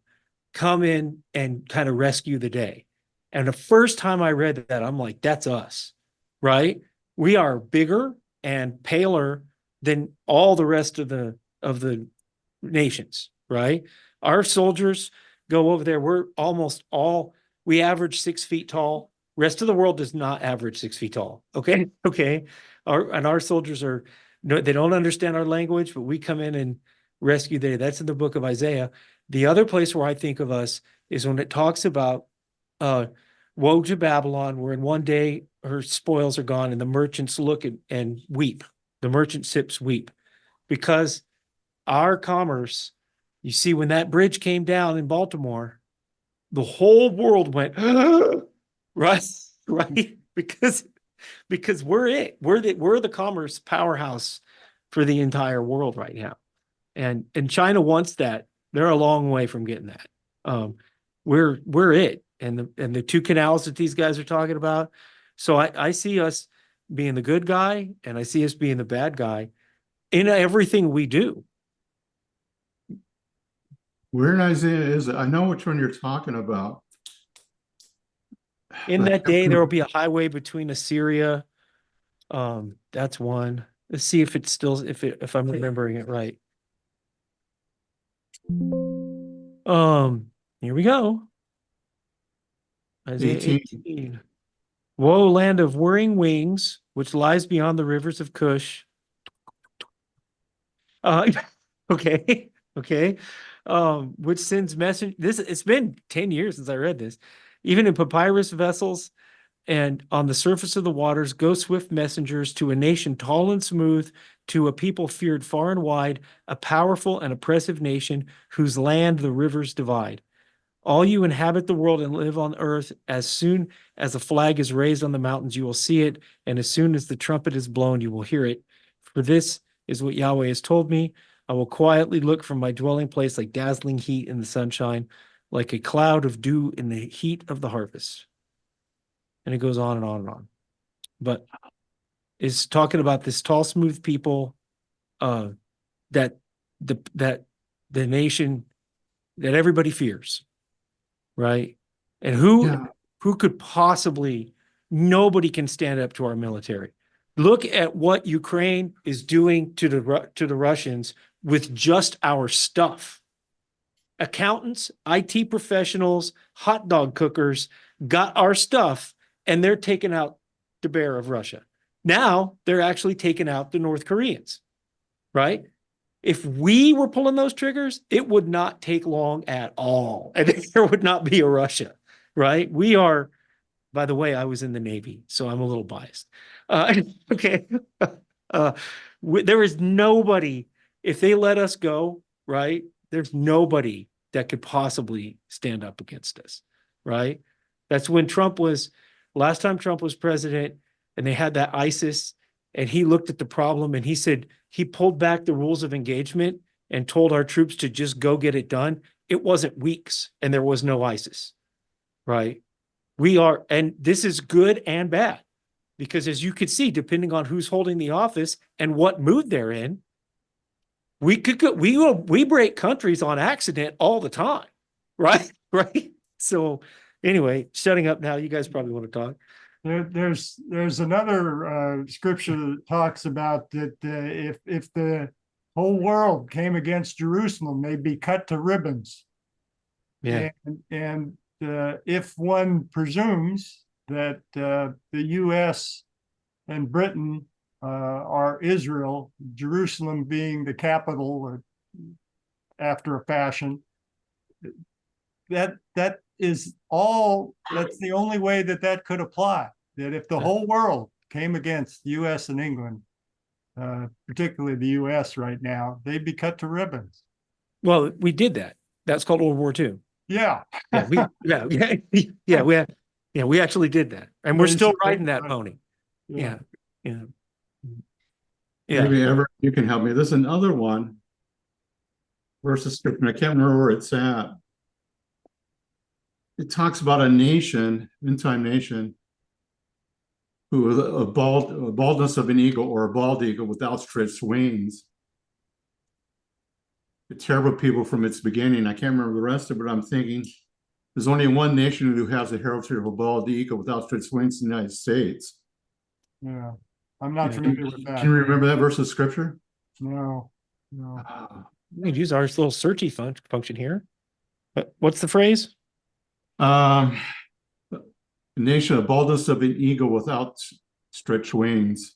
Speaker 1: come in and kind of rescue the day. And the first time I read that, I'm like, that's us, right? We are bigger and paler than all the rest of the nations, right? Our soldiers go over there. We average 6 feet tall. Rest of the world does not average 6 feet tall. Okay. Our soldiers they don't understand our language, but we come in and rescue the day. That's in the book of Isaiah. The other place where I think of us is when it talks about woe to Babylon, where in one day her spoils are gone and the merchants look and weep. The merchant ships weep because our commerce, you see, when that bridge came down in Baltimore, the whole world went, right? Because we're the commerce powerhouse for the entire world right now. And China wants that. They're a long way from getting that. We're it. And the two canals that these guys are talking about. So I see us being the good guy and I see us being the bad guy in everything we do.
Speaker 3: Where in Isaiah is it? I know which one you're talking about.
Speaker 1: In that day, there will be a highway between Assyria. That's one. Let's see if it's still, if I'm remembering it right. Here we go. Isaiah 18. Woe, land of whirring wings, which lies beyond the rivers of Cush. Okay. Which sends message. It's been 10 years since I read this. Even in papyrus vessels, and on the surface of the waters go swift messengers to a nation tall and smooth, to a people feared far and wide, a powerful and oppressive nation whose land the rivers divide. All you inhabit the world and live on earth, as soon as a flag is raised on the mountains, you will see it, and as soon as the trumpet is blown, you will hear it. For this is what Yahweh has told me. I will quietly look from my dwelling place like dazzling heat in the sunshine, like a cloud of dew in the heat of the harvest. And it goes on and on and on. But it's talking about this tall, smooth people, that the nation that everybody fears, right? And who could possibly? Nobody can stand up to our military. Look at what Ukraine is doing to the Russians with just our stuff. Accountants, IT professionals, hot dog cookers got our stuff, and they're taking out the bear of Russia. Now they're actually taking out the North Koreans, right? If we were pulling those triggers, it would not take long at all. And there would not be a Russia, right? We are, by the way, I was in the Navy, so I'm a little biased. Okay. There is nobody, if they let us go, right? There's nobody that could possibly stand up against us, right? That's when last time Trump was president, and they had that ISIS, and he looked at the problem and he said, he pulled back the rules of engagement and told our troops to just go get it done. It wasn't weeks and there was no ISIS, right? And this is good and bad, because as you can see, depending on who's holding the office and what mood they're in, we break countries on accident all the time, right? Right. So anyway, shutting up now, you guys probably want to talk.
Speaker 2: There's another scripture that talks about that if the whole world came against Jerusalem, they'd be cut to ribbons.
Speaker 1: Yeah.
Speaker 2: And if one presumes that the U.S. and Britain are Israel, Jerusalem being the capital after a fashion, that's the only way that could apply. That if the whole world came against the U.S. and England, particularly the U.S. right now, they'd be cut to ribbons.
Speaker 1: Well, we did that. That's called World War II.
Speaker 2: Yeah.
Speaker 1: We actually did that, and we're still riding that pony. Yeah.
Speaker 3: Maybe ever you can help me. There's another one. Versus scripture. I can't remember where it's at. It talks about a nation, end-time nation, who is a baldness of an eagle, or a bald eagle with outstretched wings. A terrible people from its beginning. I can't remember the rest of it, but I'm thinking there's only one nation who has a heritage of a bald eagle with outstretched wings in the United States.
Speaker 2: Yeah. I'm not familiar with that.
Speaker 3: Can you remember that verse of scripture?
Speaker 2: No.
Speaker 1: We could use our little searchy function here. What's the phrase?
Speaker 3: A nation of baldness of an eagle with outstretched wings.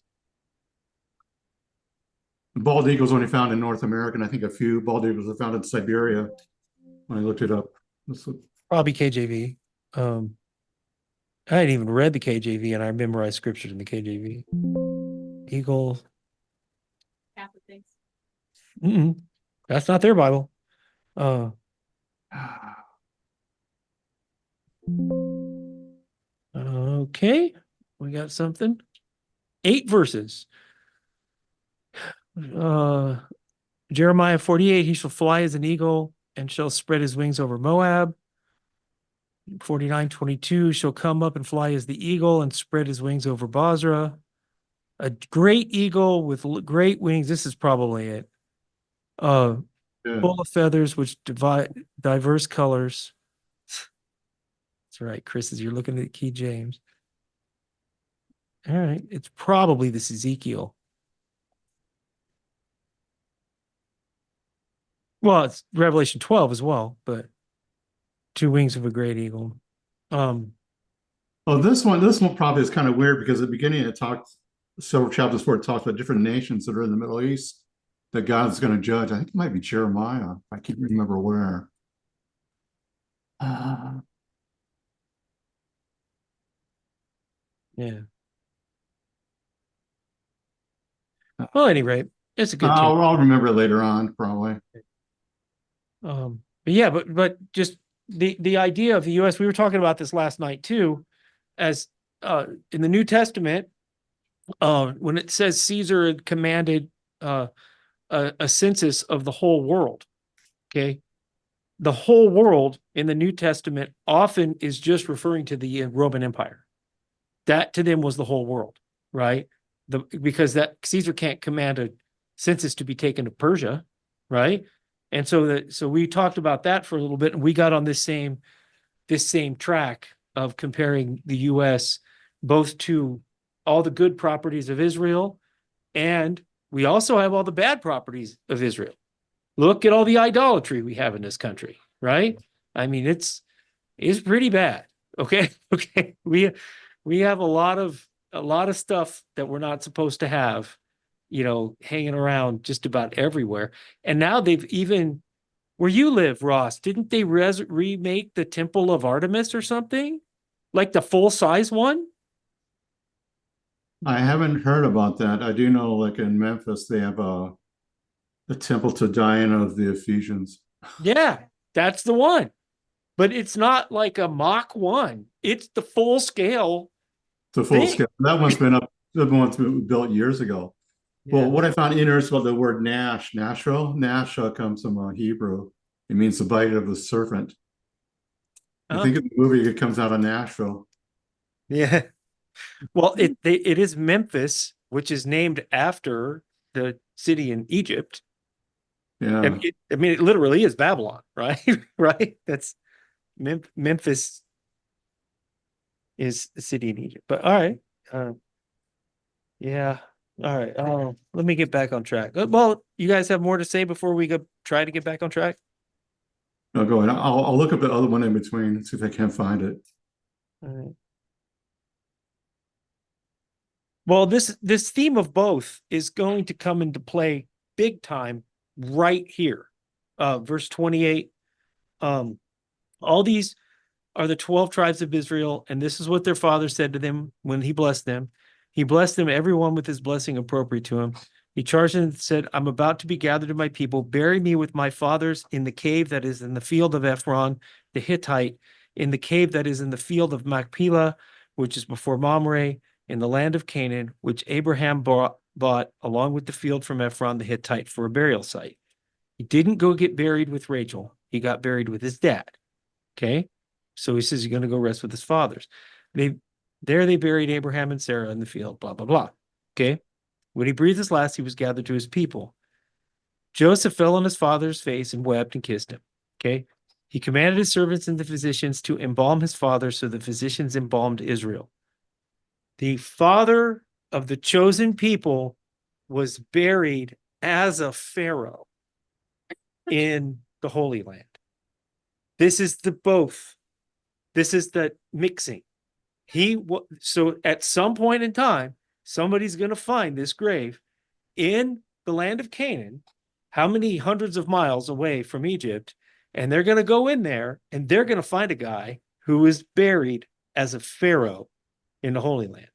Speaker 3: Bald eagles only found in North America, and I think a few bald eagles are found in Siberia. When I looked it up,
Speaker 1: Probably KJV. I hadn't even read the KJV, and I memorized scriptures in the KJV. Eagle.
Speaker 4: Catholic things.
Speaker 1: That's not their Bible. Okay, we got something. 8 verses. Jeremiah 48, he shall fly as an eagle and shall spread his wings over Moab. 49:22, shall come up and fly as the eagle and spread his wings over Basra. A great eagle with great wings. This is probably it. Full of feathers, which diverse colors. That's right, Chris, as you're looking at King James. All right, it's probably this Ezekiel. Well, it's Revelation 12 as well, but 2 wings of a great eagle.
Speaker 3: This one probably is kind of weird, because at the beginning it talked several chapters before, it talks about different nations that are in the Middle East that God's going to judge. I think it might be Jeremiah. I can't remember where.
Speaker 1: Yeah. Well, at any rate, it's a good tip.
Speaker 3: I'll remember it later on, probably.
Speaker 1: But yeah, but just the idea of the U.S. We were talking about this last night too, as in the New Testament, when it says Caesar had commanded a census of the whole world. Okay, the whole world in the New Testament often is just referring to the Roman Empire. That to them was the whole world, right? Because that Caesar can't command a census to be taken to Persia, right? And so we talked about that for a little bit, and we got on this same track of comparing the U.S. both to all the good properties of Israel, and we also have all the bad properties of Israel. Look at all the idolatry we have in this country, right? I mean, it's pretty bad. Okay, okay. We have a lot of stuff that we're not supposed to have, hanging around just about everywhere. And now they've even, where you live, Ross, didn't they remake the Temple of Artemis or something? Like the full size one?
Speaker 3: I haven't heard about that. I do know, like in Memphis, they have a temple to Diana of the Ephesians.
Speaker 1: Yeah, that's the one. But it's not like a mock one. It's the full scale.
Speaker 3: The full
Speaker 1: thing.
Speaker 3: scale. That one's been up. That one's been built years ago.
Speaker 1: Yeah.
Speaker 3: Well, what I found interesting about the word Nashville, Nash comes from Hebrew. It means the bite of the serpent. I think in the movie it comes out of Nashville.
Speaker 1: Yeah. Well, it is Memphis, which is named after the city in Egypt.
Speaker 3: Yeah.
Speaker 1: I mean, it literally is Babylon, right? Right? That's Memphis is the city in Egypt. But all right. Yeah. All right. Let me get back on track. Well, you guys have more to say before we go try to get back on track?
Speaker 3: No, go ahead. I'll look up the other one in between and see if I can find it.
Speaker 1: All right. Well, this theme of both is going to come into play big time right here. Verse 28. All these are the 12 tribes of Israel, and this is what their father said to them when he blessed them. He blessed them, everyone with his blessing appropriate to him. He charged them and said, I'm about to be gathered to my people. Bury me with my fathers in the cave that is in the field of Ephraim, the Hittite, in the cave that is in the field of Machpelah, which is before Mamre, in the land of Canaan, which Abraham bought along with the field from Ephron, the Hittite, for a burial site. He didn't go get buried with Rachel. He got buried with his dad. Okay. So he says he's going to go rest with his fathers. They buried Abraham and Sarah in the field, blah, blah, blah. Okay. When he breathed his last, he was gathered to his people. Joseph fell on his father's face and wept and kissed him. Okay. He commanded his servants and the physicians to embalm his father, so the physicians embalmed Israel. The father of the chosen people was buried as a Pharaoh in the Holy Land. This is the both. This is the mixing. So at some point in time, somebody's going to find this grave in the land of Canaan, how many hundreds of miles away from Egypt, and they're going to go in there and they're going to find a guy who is buried as a Pharaoh in the Holy Land.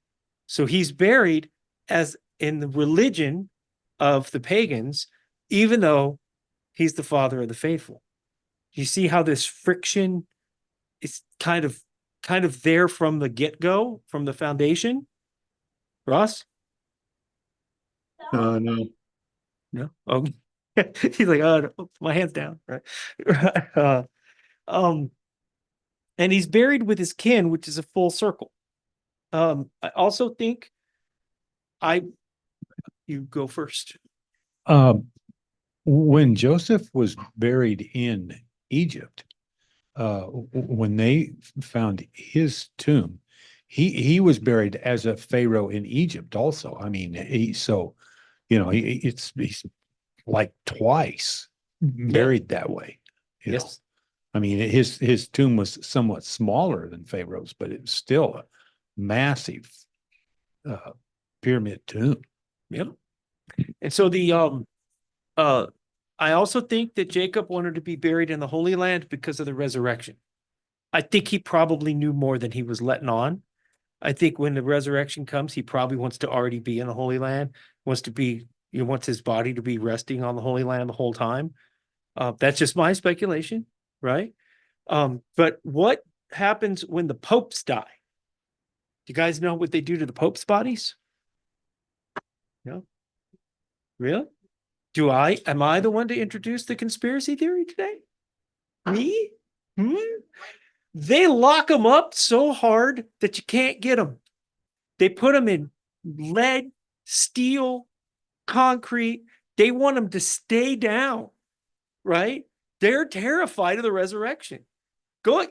Speaker 1: So he's buried as in the religion of the pagans, even though he's the father of the faithful. You see how this friction is kind of there from the get-go, from the foundation? Ross?
Speaker 3: No.
Speaker 1: Oh, he's like, oh, no, my hand's down. Right. And he's buried with his kin, which is a full circle. I also think you go first.
Speaker 5: When Joseph was buried in Egypt, when they found his tomb, he was buried as a pharaoh in Egypt also. I mean, he's like twice buried that way. You know? I mean, his tomb was somewhat smaller than Pharaoh's, but it was still a massive pyramid tomb.
Speaker 1: Yep. And so I also think that Jacob wanted to be buried in the Holy Land because of the resurrection. I think he probably knew more than he was letting on. I think when the resurrection comes, he probably wants to already be in the Holy Land, he wants his body to be resting on the Holy Land the whole time. That's just my speculation, right? But what happens when the popes die? Do you guys know what they do to the popes' bodies? No? Really? Am I the one to introduce the conspiracy theory today? Me? They lock them up so hard that you can't get them. They put them in lead, steel, concrete. They want them to stay down, right? They're terrified of the resurrection. Go,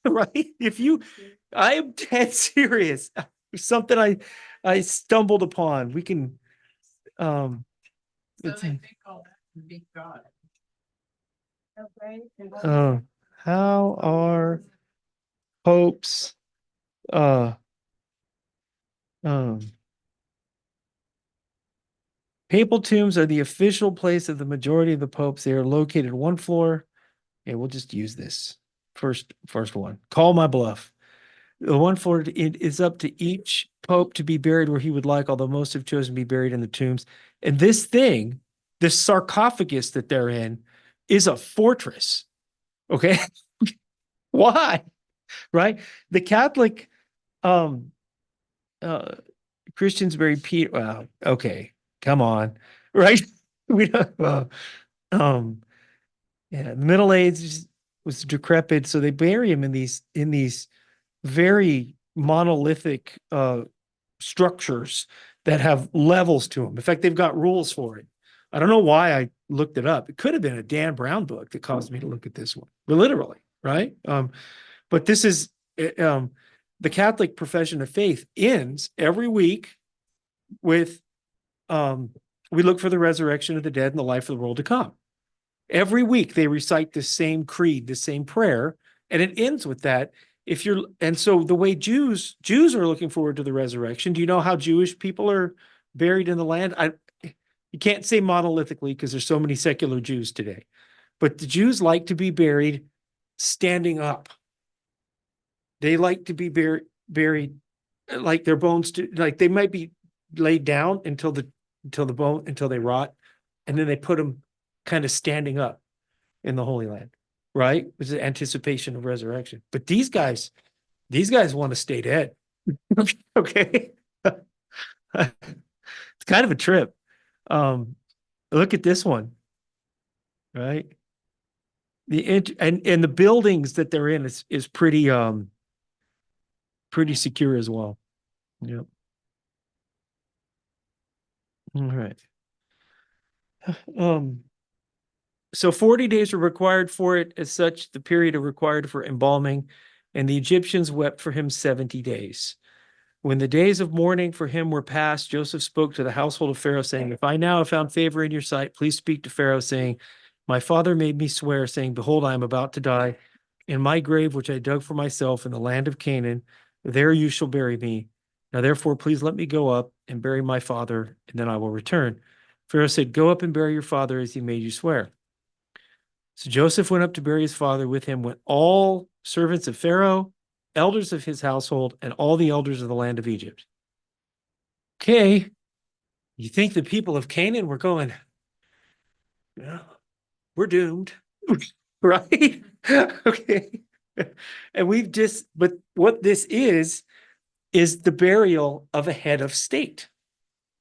Speaker 1: right? I am dead serious. Something I stumbled upon. We can, let's see. How are popes papal tombs are the official place of the majority of the popes. They are located one floor. And we'll just use this first one. Call my bluff. The one floor is up to each pope to be buried where he would like, although most have chosen to be buried in the tombs. And this sarcophagus that they're in is a fortress. Okay. Why? Right? The Catholic Christians buried Peter. Well, okay, come on. Right? We don't yeah, the Middle Ages was decrepit, so they bury him in these very monolithic structures that have levels to them. In fact, they've got rules for it. I don't know why I looked it up. It could have been a Dan Brown book that caused me to look at this one, but literally, right? But this is the Catholic profession of faith ends every week with we look for the resurrection of the dead and the life of the world to come. Every week they recite the same creed, the same prayer, and it ends with that. And so the way Jews are looking forward to the resurrection. Do you know how Jewish people are buried in the land? You can't say monolithically because there's so many secular Jews today, but the Jews like to be buried standing up. They like to be buried like their bones, like they might be laid down until they rot, and then they put them kind of standing up in the Holy Land, right? Which is anticipation of resurrection. But these guys want to stay dead. Okay. It's kind of a trip. Look at this one, right? And the buildings that they're in is pretty secure as well. Yep. All right. So 40 days were required for it. As such, the period required for embalming, and the Egyptians wept for him 70 days. When the days of mourning for him were past, Joseph spoke to the household of Pharaoh, saying, "If I now have found favor in your sight, please speak to Pharaoh, saying, my father made me swear, saying, behold, I am about to die. In my grave, which I dug for myself in the land of Canaan, there you shall bury me. Now, therefore, please let me go up and bury my father, and then I will return." Pharaoh said, "Go up and bury your father as he made you swear." So Joseph went up to bury his father. With him went all servants of Pharaoh, elders of his household, and all the elders of the land of Egypt. Okay. You think the people of Canaan were going, yeah, we're doomed, right? Okay. And but what this is the burial of a head of state.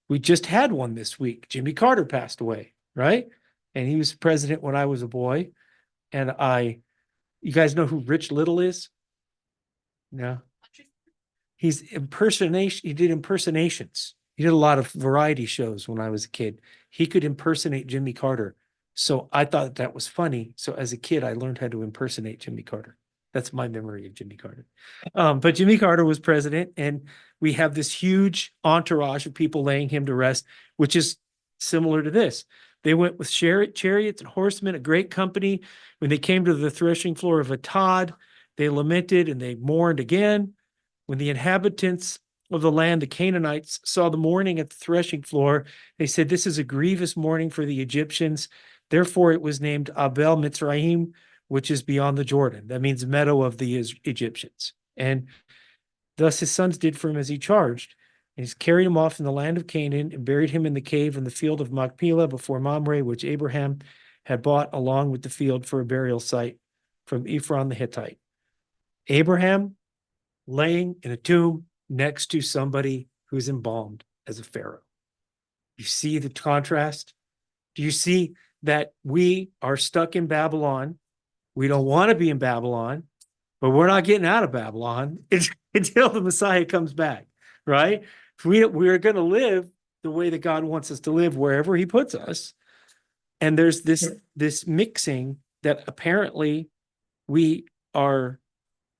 Speaker 1: We just had one this week. Jimmy Carter passed away, right? And he was president when I was a boy. And you guys know who Rich Little is? No. He did impersonations. He did a lot of variety shows when I was a kid. He could impersonate Jimmy Carter. So I thought that was funny. So as a kid, I learned how to impersonate Jimmy Carter. That's my memory of Jimmy Carter. But Jimmy Carter was president, and we have this huge entourage of people laying him to rest, which is similar to this. They went with chariots and horsemen, a great company. When they came to the threshing floor of Atad, they lamented and they mourned again. When the inhabitants of the land, the Canaanites, saw the mourning at the threshing floor, they said, "This is a grievous mourning for the Egyptians." Therefore, it was named Abel Mitzrayim, which is beyond the Jordan. That means meadow of the Egyptians. And Thus his sons did for him as he charged. And he's carried him off in the land of Canaan and buried him in the cave in the field of Machpelah before Mamre, which Abraham had bought along with the field for a burial site from Ephraim the Hittite. Abraham laying in a tomb next to somebody who's embalmed as a pharaoh. You see the contrast? Do you see that we are stuck in Babylon? We don't want to be in Babylon, but we're not getting out of Babylon until the Messiah comes back, right? We're going to live the way that God wants us to live wherever he puts us. And there's this mixing that apparently we are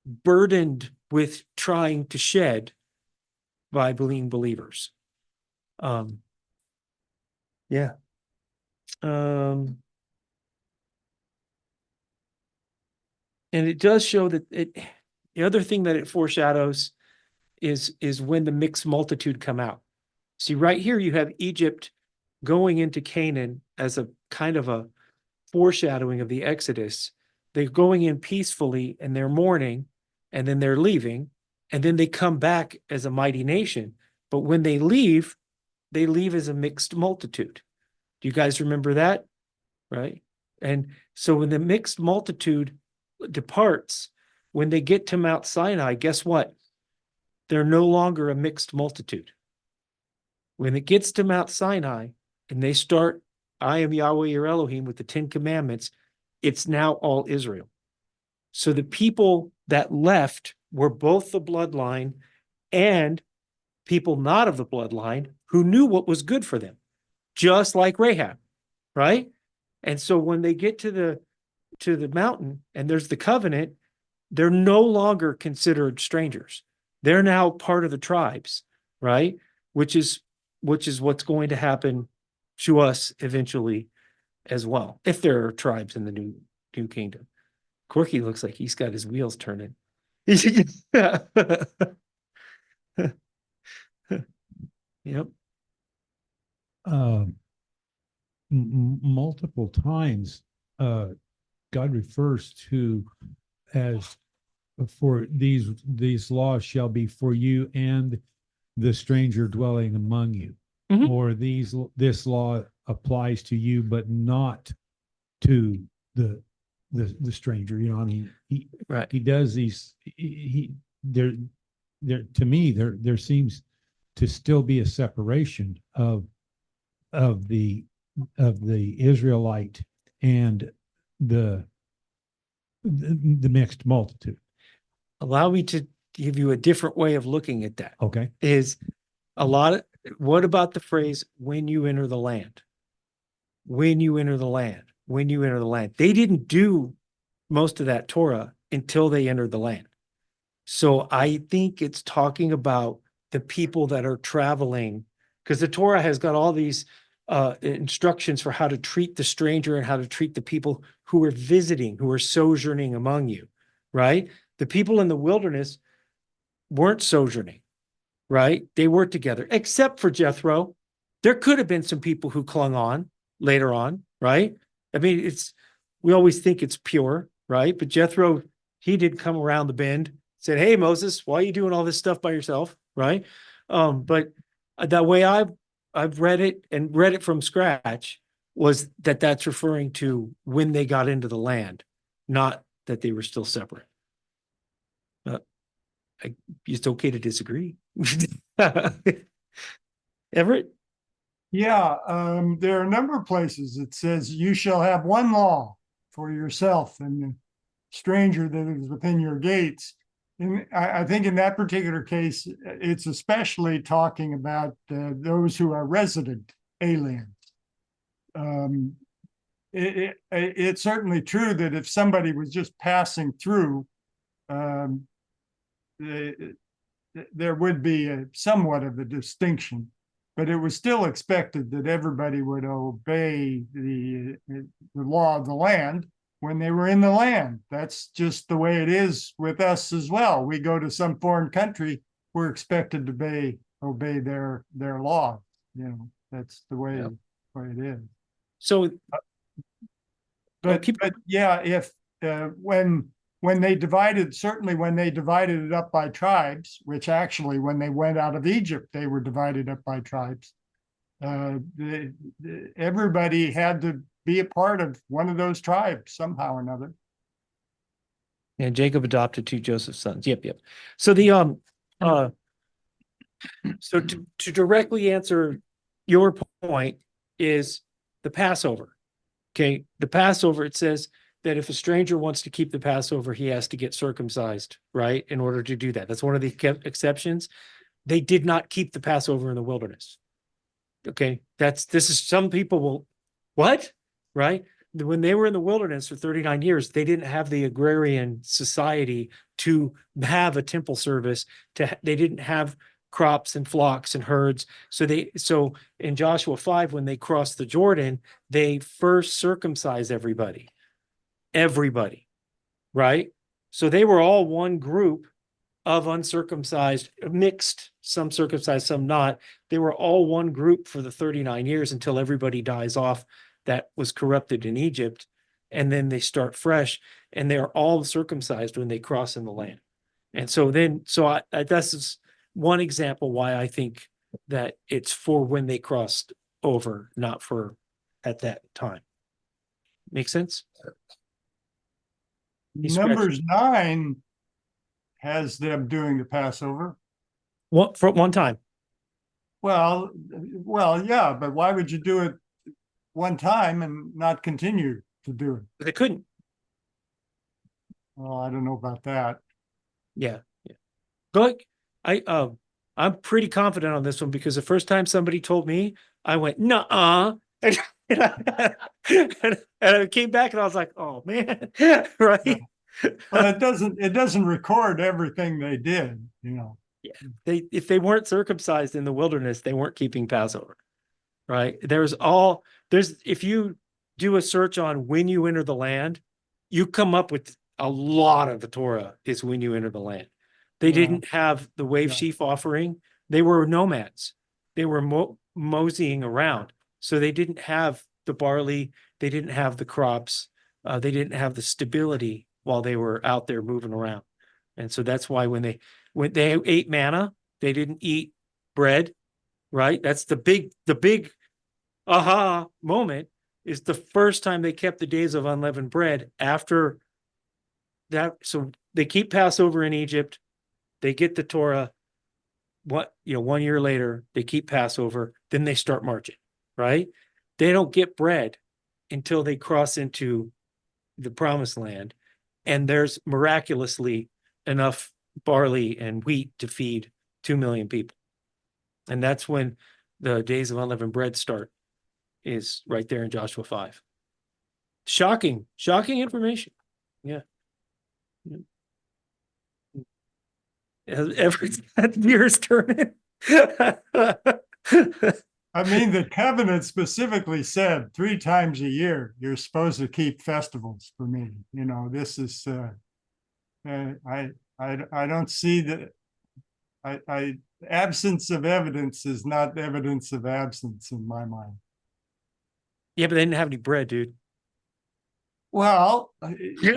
Speaker 1: burdened with trying to shed by being believers. Yeah. And it does show that the other thing that it foreshadows is when the mixed multitude come out. See, right here you have Egypt going into Canaan as a kind of a foreshadowing of the Exodus. They're going in peacefully and they're mourning, and then they're leaving, and then they come back as a mighty nation. But when they leave as a mixed multitude. Do you guys remember that? Right? And so when the mixed multitude departs, when they get to Mount Sinai, guess what? They're no longer a mixed multitude. When it gets to Mount Sinai and they start, I am Yahweh your Elohim with the 10 commandments, it's now all Israel. So the people that left were both the bloodline and people not of the bloodline who knew what was good for them, just like Rahab, right? And so when they get to the mountain and there's the covenant, they're no longer considered strangers. They're now part of the tribes, right? Which is what's going to happen to us eventually as well, if there are tribes in the new kingdom. Corky looks like he's got his wheels turning. Yep.
Speaker 5: Multiple times, God refers to as for these laws shall be for you and the stranger dwelling among you, or this law applies to you, but not to the stranger. You know, I mean, he does these. There to me there seems to still be a separation of the Israelite and the mixed multitude.
Speaker 1: Allow me to give you a different way of looking at that.
Speaker 5: Okay.
Speaker 1: Is what about the phrase, when you enter the land? When you enter the land, when you enter the land. They didn't do most of that Torah until they entered the land. So I think it's talking about the people that are traveling, because the Torah has got all these instructions for how to treat the stranger and how to treat the people who are visiting, who are sojourning among you, right? The people in the wilderness weren't sojourning, right? They were together, except for Jethro. There could have been some people who clung on later on, right? I mean, we always think it's pure, right? But Jethro, he did come around the bend, said, "Hey, Moses, why are you doing all this stuff by yourself?" Right? But that way I've read it from scratch, was that's referring to when they got into the land, not that they were still separate. It's okay to disagree. Everett?
Speaker 2: Yeah, there are a number of places it says you shall have one law for yourself and the stranger that is within your gates. And I think in that particular case, it's especially talking about those who are resident aliens. It's certainly true that if somebody was just passing through, there would be somewhat of a distinction, but it was still expected that everybody would obey the law of the land when they were in the land. That's just the way it is with us as well. We go to some foreign country, we're expected to obey their law. You know, that's the way, way it is.
Speaker 1: So,
Speaker 2: But yeah, if when when they certainly when they divided it up by tribes, which actually when they went out of Egypt, they were divided up by tribes. Everybody had to be a part of one of those tribes somehow or another.
Speaker 1: And Jacob adopted 2 Joseph's sons. Yep, yep. So so to directly answer your point is the Passover. Okay, the Passover, it says that if a stranger wants to keep the Passover, he has to get circumcised, right? In order to do that. That's one of the exceptions. They did not keep the Passover in the wilderness. Okay, this is, some people will, what? Right? When they were in the wilderness for 39 years, they didn't have the agrarian society to have a temple service. They didn't have crops and flocks and herds. So in Joshua 5, when they crossed the Jordan, they first circumcised everybody, right? So they were all one group of uncircumcised, mixed, some circumcised, some not. They were all one group for the 39 years until everybody dies off that was corrupted in Egypt. And then they start fresh, and they're all circumcised when they cross in the land. And so that's one example why I think that it's for when they crossed over, not for at that time. Make sense?
Speaker 2: Numbers 9 has them doing the Passover.
Speaker 1: For one time.
Speaker 2: Well, yeah, but why would you do it one time and not continue to do it?
Speaker 1: They couldn't.
Speaker 2: Well, I don't know about that.
Speaker 1: Yeah. But I'm pretty confident on this one, because the first time somebody told me, I went, nuh-uh. And I came back and I was like, oh man, right?
Speaker 2: Well, it doesn't record everything they did, you know.
Speaker 1: If they weren't circumcised in the wilderness, they weren't keeping Passover, right? If you do a search on when you enter the land, you come up with a lot of the Torah is when you enter the land. They didn't have the wave sheaf offering. They were nomads. They were moseying around. So they didn't have the barley. They didn't have the crops. They didn't have the stability while they were out there moving around. And so that's why when they ate manna, they didn't eat bread, right? That's the big aha moment, is the first time they kept the days of unleavened bread after that. So they keep Passover in Egypt. They get the Torah. 1 year later, they keep Passover. Then they start marching, right? They don't get bread until they cross into the promised land. And there's miraculously enough barley and wheat to feed 2 million people. And that's when the days of unleavened bread start, is right there in Joshua 5. Shocking information. Yeah. Every year's turning.
Speaker 2: I mean, the covenant specifically said 3 times a year you're supposed to keep festivals for me. You know, this is I don't see that. Absence of evidence is not evidence of absence in my mind.
Speaker 1: Yeah, but they didn't have any bread, dude.
Speaker 2: Well, you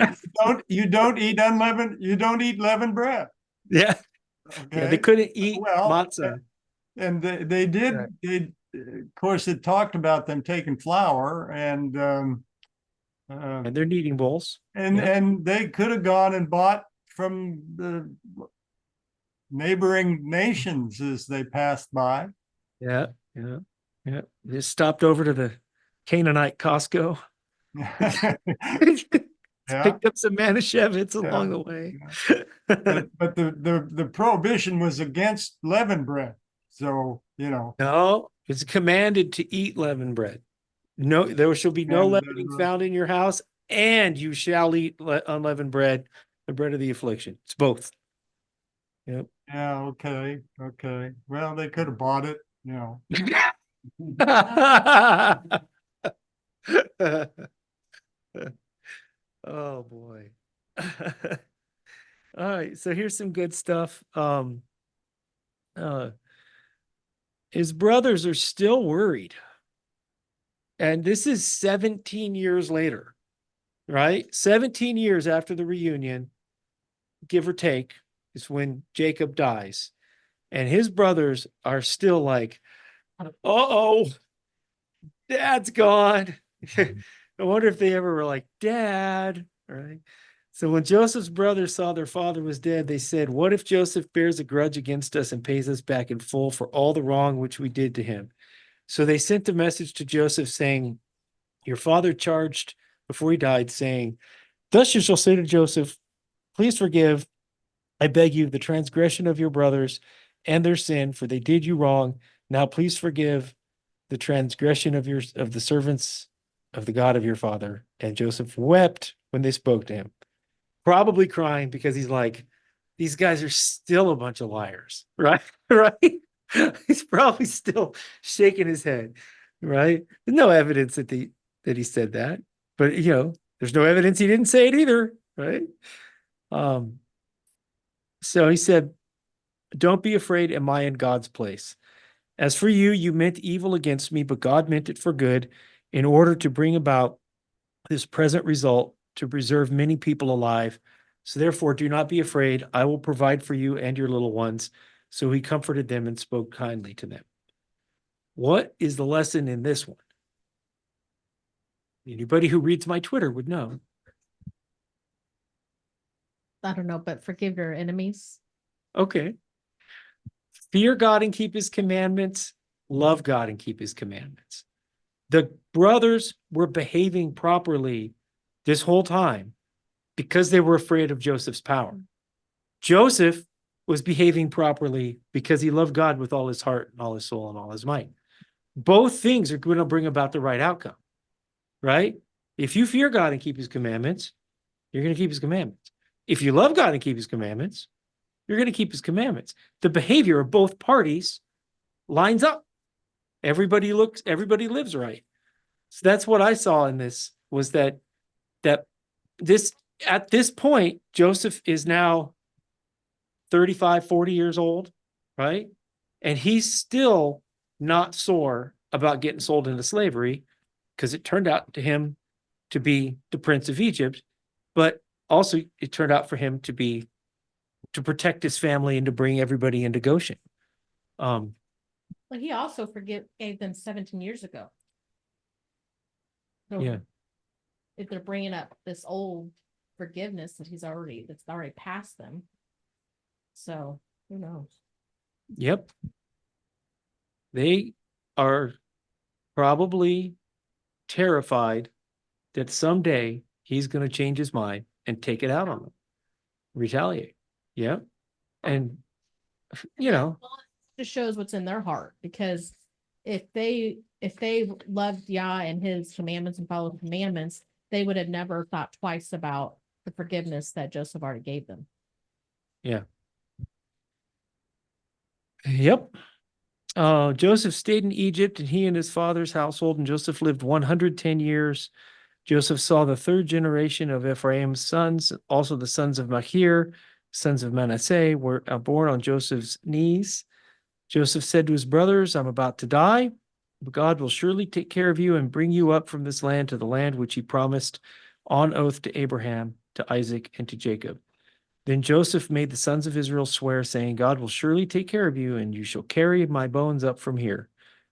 Speaker 2: don't eat leavened bread.
Speaker 1: Yeah.
Speaker 2: Okay?
Speaker 1: Yeah, they couldn't eat matzah.
Speaker 2: And they did.
Speaker 1: Right.
Speaker 2: Of course, it talked about them taking flour and
Speaker 1: they're kneading bowls.
Speaker 2: and they could have gone and bought from the neighboring nations as they passed by.
Speaker 1: Yeah. They stopped over to the Canaanite Costco. Picked up some Manischewitz along the way.
Speaker 2: But the prohibition was against leavened bread. So, you know.
Speaker 1: No, it's commanded to eat leavened bread. No, there shall be no leavening found in your house, and you shall eat unleavened bread, the bread of the affliction. It's both. Yep.
Speaker 2: Yeah, okay. Well, they could have bought it, you know.
Speaker 1: Oh boy. All right, so here's some good stuff. His brothers are still worried. And this is 17 years later. right? 17 years after the reunion, give or take, is when Jacob dies. And his brothers are still like, uh-oh, Dad's gone. I wonder if they ever were like, Dad, right? So when Joseph's brothers saw their father was dead, they said, what if Joseph bears a grudge against us and pays us back in full for all the wrong which we did to him? So they sent a message to Joseph saying, your father charged before he died, saying, thus you shall say to Joseph, please forgive, I beg you, the transgression of your brothers and their sin, for they did you wrong. Now please forgive the transgression of the servants of the God of your father. And Joseph wept when they spoke to him, probably crying because he's like, these guys are still a bunch of liars, right? Right? He's probably still shaking his head, right? There's no evidence that he said that, but there's no evidence he didn't say it either, right? So he said, don't be afraid, am I in God's place? As for you, you meant evil against me, but God meant it for good in order to bring about this present result to preserve many people alive. So therefore, do not be afraid. I will provide for you and your little ones. So he comforted them and spoke kindly to them. What is the lesson in this one? Anybody who reads my Twitter would know.
Speaker 4: I don't know, but forgive your enemies.
Speaker 1: Okay. Fear God and keep his commandments. Love God and keep his commandments. The brothers were behaving properly this whole time because they were afraid of Joseph's power. Joseph was behaving properly because he loved God with all his heart and all his soul and all his might. Both things are going to bring about the right outcome, right? If you fear God and keep his commandments, you're going to keep his commandments. If you love God and keep his commandments, you're going to keep his commandments. The behavior of both parties lines up. Everybody lives right. So that's what I saw in this, was that this, at this point, Joseph is now 35, 40 years old, right? And he's still not sore about getting sold into slavery, because it turned out to him to be the Prince of Egypt, but also it turned out for him to protect his family and to bring everybody into Goshen.
Speaker 4: But he also gave them 17 years ago. So
Speaker 1: Yeah.
Speaker 4: if they're bringing up this old forgiveness that's already past them. So who knows?
Speaker 1: Yep. They are probably terrified that someday he's going to change his mind and take it out on them, retaliate. Yeah. And,
Speaker 4: Just shows what's in their heart, because if they loved Yah and his commandments and followed the commandments, they would have never thought twice about the forgiveness that Joseph already gave them.
Speaker 1: yeah. Yep. Joseph stayed in Egypt, and he and his father's household, and Joseph lived 110 years. Joseph saw the third generation of Ephraim's sons, also the sons of Machir, sons of Manasseh, were born on Joseph's knees. Joseph said to his brothers, I'm about to die, but God will surely take care of you and bring you up from this land to the land which he promised on oath to Abraham, to Isaac, and to Jacob. Then Joseph made the sons of Israel swear, saying, God will surely take care of you, and you shall carry my bones up from here.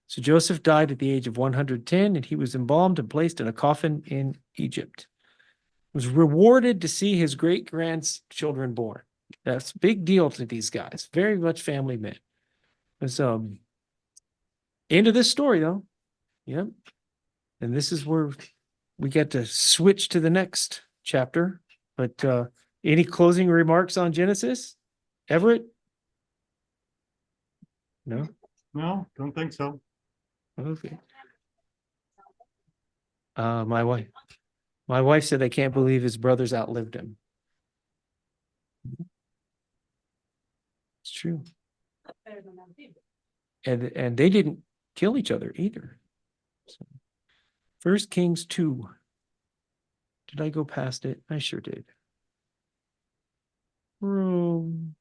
Speaker 1: So Joseph died at the age of 110, and he was embalmed and placed in a coffin in Egypt. He was rewarded to see his great-grandchildren born. That's a big deal to these guys. Very much family men. It's end of this story, though. Yep. And this is where we get to switch to the next chapter. But any closing remarks on Genesis? Everett? No?
Speaker 2: No, don't think so.
Speaker 1: Okay. My wife said, I can't believe his brothers outlived him. It's true. And they didn't kill each other either. So, 1 Kings 2. Did I go past it? I sure did. Can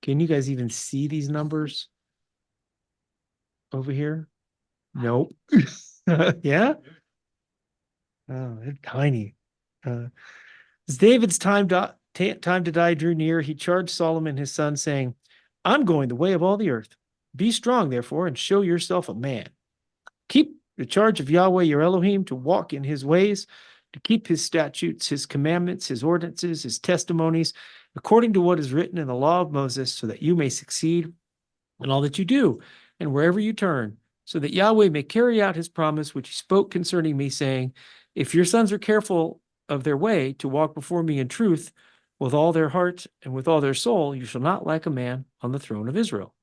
Speaker 1: you guys even see these numbers over here? Nope. Yeah. Oh, they're tiny. As David's time to die drew near, he charged Solomon his son, saying, I'm going the way of all the earth. Be strong, therefore, and show yourself a man. Keep the charge of Yahweh your Elohim to walk in his ways, to keep his statutes, his commandments, his ordinances, his testimonies, according to what is written in the law of Moses, so that you may succeed in all that you do and wherever you turn, so that Yahweh may carry out his promise, which he spoke concerning me, saying, if your sons are careful of their way to walk before me in truth with all their heart and with all their soul, you shall not lack a man on the throne of Israel.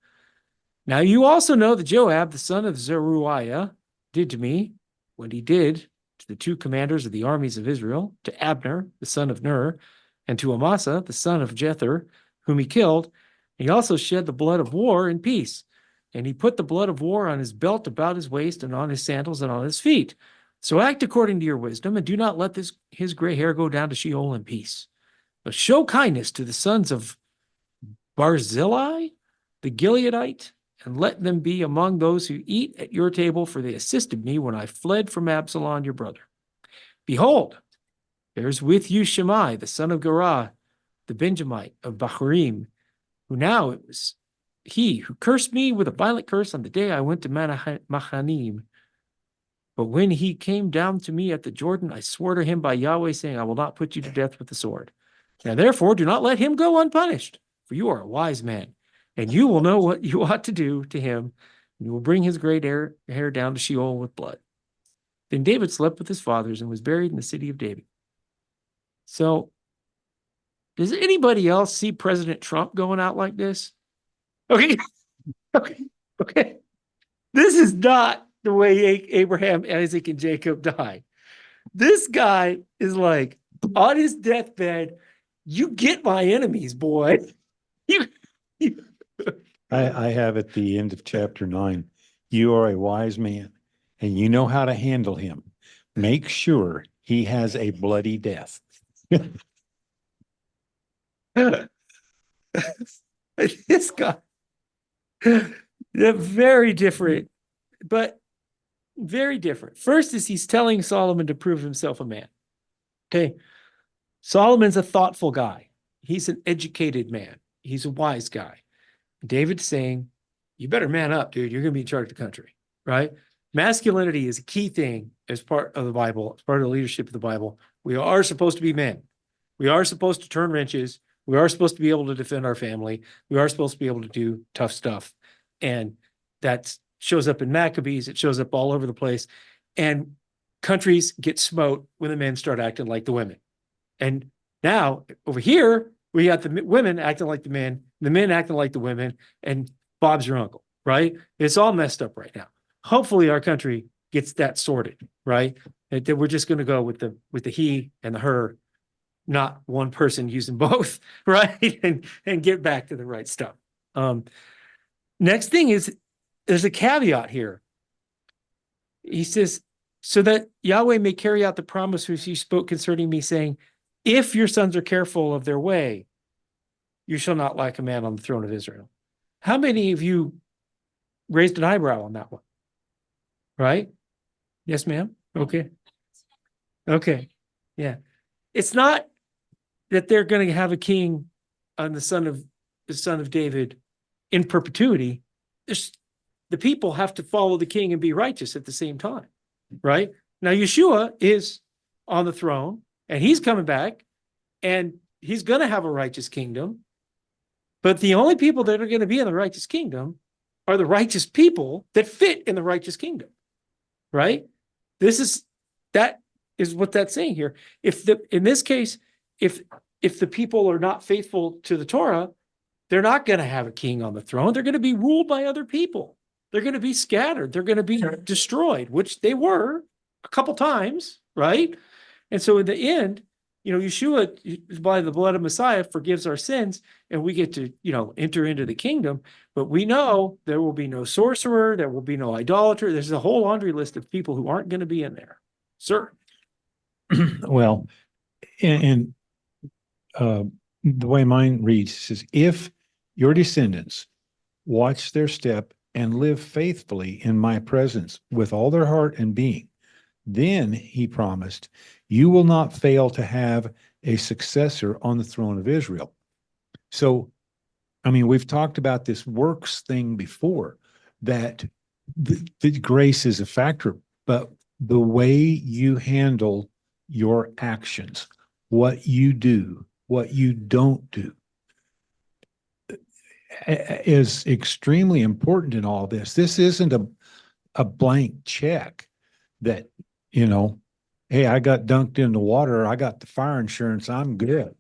Speaker 1: Now you also know that Joab, the son of Zeruiah, did to me what he did to the two commanders of the armies of Israel, to Abner, the son of Ner, and to Amasa, the son of Jether, whom he killed. He also shed the blood of war in peace. And he put the blood of war on his belt about his waist and on his sandals and on his feet. So act according to your wisdom, and do not let his gray hair go down to Sheol in peace. But show kindness to the sons of Barzillai, the Gileadite, and let them be among those who eat at your table, for they assisted me when I fled from Absalom your brother. Behold, there is with you Shimei, the son of Gerah, the Benjamite of Bahurim, who now it was he who cursed me with a violent curse on the day I went to Machanim. But when he came down to me at the Jordan, I swore to him by Yahweh, saying, I will not put you to death with the sword. Now therefore do not let him go unpunished, for you are a wise man, and you will know what you ought to do to him, and you will bring his gray hair down to Sheol with blood. Then David slept with his fathers and was buried in the city of David. So, does anybody else see President Trump going out like this? Okay. Okay. This is not the way Abraham, Isaac, and Jacob died. This guy is like on his deathbed. You get my enemies, boy.
Speaker 5: I have at the end of chapter 9, you are a wise man and you know how to handle him. Make sure he has a bloody death.
Speaker 1: This guy, they're very different, but very different. First is he's telling Solomon to prove himself a man. Okay. Solomon's a thoughtful guy. He's an educated man. He's a wise guy. David's saying, you better man up, dude. You're going to be in charge of the country, right? Masculinity is a key thing as part of the Bible, as part of the leadership of the Bible. We are supposed to be men. We are supposed to turn wrenches. We are supposed to be able to defend our family. We are supposed to be able to do tough stuff. And that shows up in Maccabees. It shows up all over the place. And countries get smote when the men start acting like the women. And now over here, we got the women acting like the men acting like the women, and Bob's your uncle, right? It's all messed up right now. Hopefully our country gets that sorted, right? That we're just going to go with the he and the her, not one person using both, right? And get back to the right stuff. Next thing is, there's a caveat here. He says, so that Yahweh may carry out the promise which he spoke concerning me, saying, if your sons are careful of their way, you shall not lack a man on the throne of Israel. How many of you raised an eyebrow on that one? Right? Yes, ma'am? Okay. Okay. Yeah. It's not that they're going to have a king on the son of David in perpetuity. The people have to follow the king and be righteous at the same time, right? Now, Yeshua is on the throne, and he's coming back, and he's going to have a righteous kingdom. But the only people that are going to be in the righteous kingdom are the righteous people that fit in the righteous kingdom, right? That is what that's saying here. In this case, if the people are not faithful to the Torah, they're not going to have a king on the throne. They're going to be ruled by other people. They're going to be scattered. They're going to be destroyed, which they were a couple times, right? And so in the end, Yeshua, by the blood of Messiah, forgives our sins, and we get to, enter into the kingdom. But we know there will be no sorcerer, there will be no idolater. There's a whole laundry list of people who aren't going to be in there. Sir.
Speaker 5: Well, and the way mine reads says, if your descendants watch their step and live faithfully in my presence with all their heart and being, Then he promised, you will not fail to have a successor on the throne of Israel. So, I mean, we've talked about this works thing before, that the grace is a factor, but the way you handle your actions, what you do, what you don't do, is extremely important in all this. This isn't a blank check that, you know, hey, I got dunked in the water, I got the fire insurance, I'm good.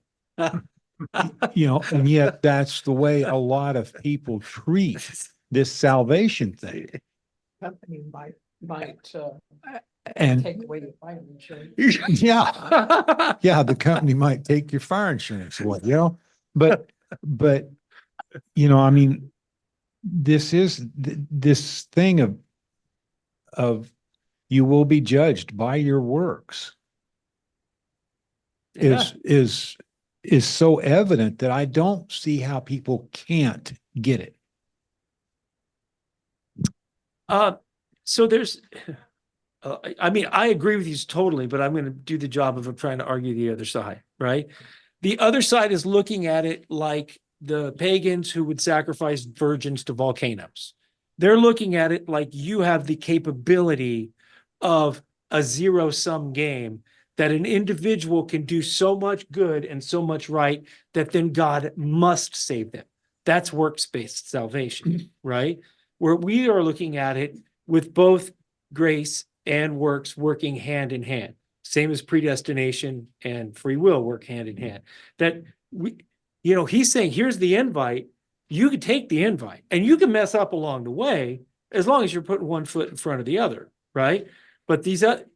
Speaker 5: You know, and yet that's the way a lot of people treat this salvation thing.
Speaker 6: Company might
Speaker 5: And
Speaker 6: take away your fire insurance.
Speaker 5: yeah, yeah, the company might take your fire insurance away, you know, but, you know, I mean, this is this thing of you will be judged by your works is so evident that I don't see how people can't get it.
Speaker 1: So there's, I mean, I agree with you totally, but I'm going to do the job of trying to argue the other side, right? The other side is looking at it like the pagans who would sacrifice virgins to volcanoes. They're looking at it like you have the capability of a zero-sum game, that an individual can do so much good and so much right that then God must save them. That's works-based salvation, right? Where we are looking at it with both grace and works working hand in hand. Same as predestination and free will work hand in hand. That we, you know, he's saying, here's the invite. You can take the invite and you can mess up along the way as long as you're putting one foot in front of the other, right? But